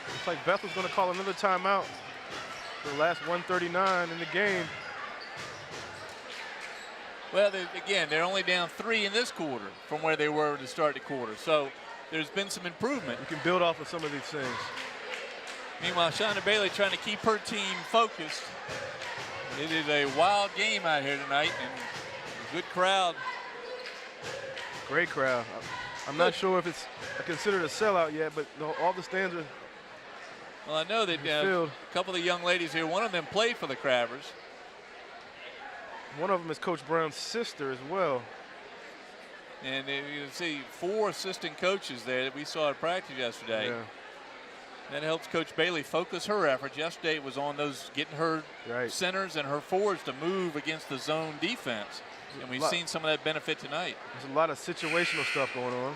Looks like Bethel's going to call another timeout. The last 139 in the game. Well, they're only down 3 in this quarter from where they were to start the quarter. So there's been some improvement. You can build off of some of these things. Meanwhile, Shauna Bailey trying to keep her team focused. It is a wild game out here tonight, and a good crowd. Great crowd. I'm not sure if it's considered a sellout yet, but all the stands are. Well, I know that a couple of the young ladies here, one of them played for the Crabbers. One of them is Coach Brown's sister as well. And you can see 4 assistant coaches there that we saw at practice yesterday. Yeah. That helps Coach Bailey focus her efforts. Yesterday it was on those getting her centers and her forwards to move against the zone defense. And we've seen some of that benefit tonight. There's a lot of situational stuff going on.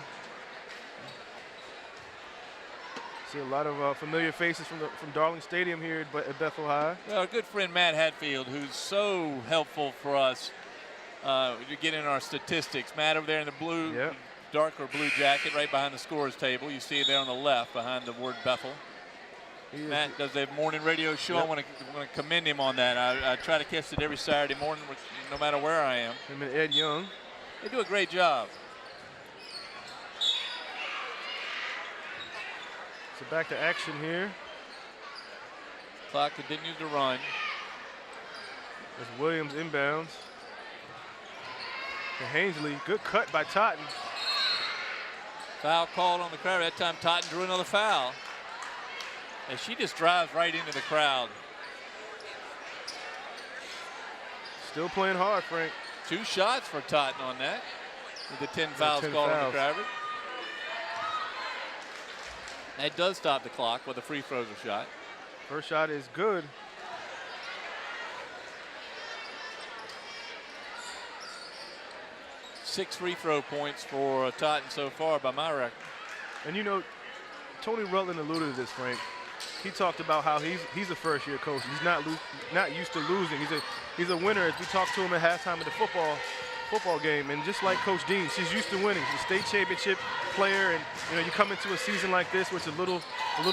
See a lot of familiar faces from Darling Stadium here at Bethel High. Well, our good friend Matt Hatfield, who's so helpful for us to get in our statistics. Matt over there in the blue, darker blue jacket right behind the scorer's table. You see it there on the left behind the word Bethel. Matt does a morning radio show. I want to commend him on that. I try to catch it every Saturday morning, no matter where I am. Him and Ed Young. They do a great job. So back to action here. Clock continues to run. As Williams inbounds. To Hainsley, good cut by Totten. Foul called on the crowd. That time Totten drew another foul. And she just drives right into the crowd. Still playing hard, Frank. 2 shots for Totten on that. With the 10 fouls called on the crowd. That does stop the clock with a free throws shot. First shot is good. 6 free throw points for Totten so far by my record. And you know, Tony Rutland alluded to this, Frank. He talked about how he's a first-year coach. He's not used to losing. He's a winner. As we talked to him at halftime of the football game, and just like Coach Dean, she's used to winning. She's a state championship player, and you know, you come into a season like this where it's a little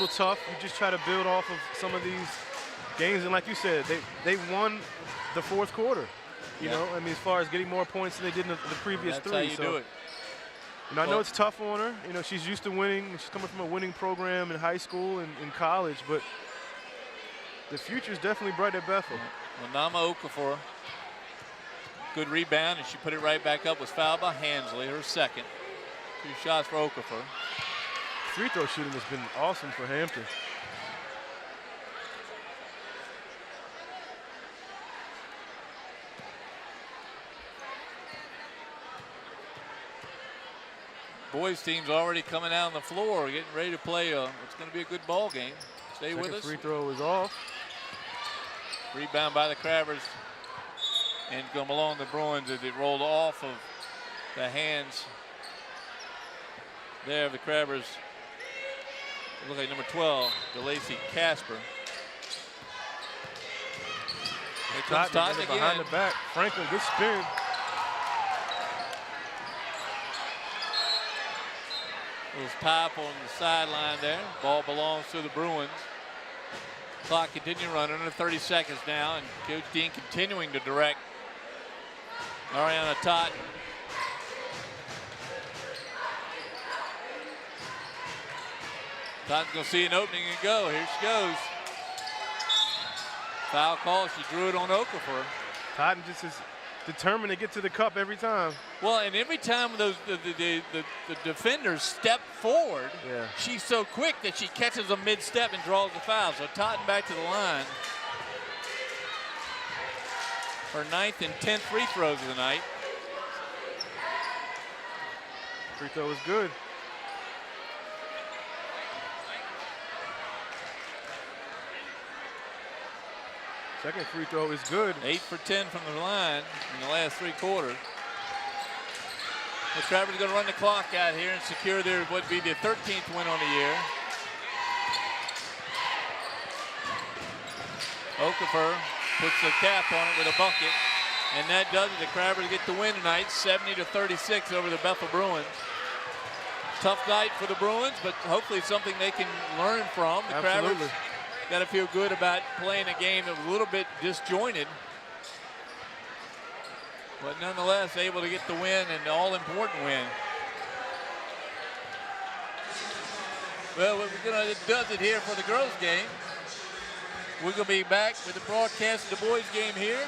tough. You just try to build off of some of these games, and like you said, they won the fourth quarter. You know, I mean, as far as getting more points than they did in the previous 3. That's how you do it. You know, I know it's tough on her. You know, she's used to winning. She's coming from a winning program in high school and in college, but the future's definitely bright at Bethel. Well, Nama Okafor, good rebound, and she put it right back up. Was fouled by Hansley, her second. 2 shots for Okafor. Free throw shooting has been awesome for Hampton. Boys team's already coming out on the floor, getting ready to play. It's going to be a good ball game. Stay with us. Free throw is off. Rebound by the Crabbers, and going along the Bruins as it rolled off of the hands there of the Crabbers. It looks like number 12, DeLacy Casper. Here comes Totten again. Behind the back. Franklin, good spin. Little pipe on the sideline there. Ball belongs to the Bruins. Clock continuing to run under 30 seconds now, and Coach Dean continuing to direct Ariana Totten. Totten's going to see an opening and go. Here she goes. Foul call. She drew it on Okafor. Totten just is determined to get to the cup every time. Well, and every time the defenders step forward, she's so quick that she catches them mid-step and draws the foul. So Totten back to the line. Her 9th and 10th free throws of the night. Free throw is good. Second free throw is good. 8 for 10 from the line in the last 3 quarters. The Crabbers are going to run the clock out here and secure their what would be the 13th win on the year. Okafor puts the cap on it with a bucket, and that does it. The Crabbers get the win tonight, 70-36 over the Bethel Bruins. Tough night for the Bruins, but hopefully something they can learn from. The Crabbers got to feel good about playing a game that was a little bit disjointed, but nonetheless able to get the win, and all-important win. Well, it does it here for the girls' game. We're going to be back with the broadcast of the boys' game here.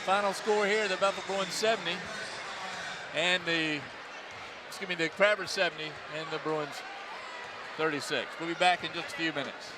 Final score here: the Bethel Bruins 70, and the Crabbers 70, and the Bruins 36. We'll be back in just a few minutes.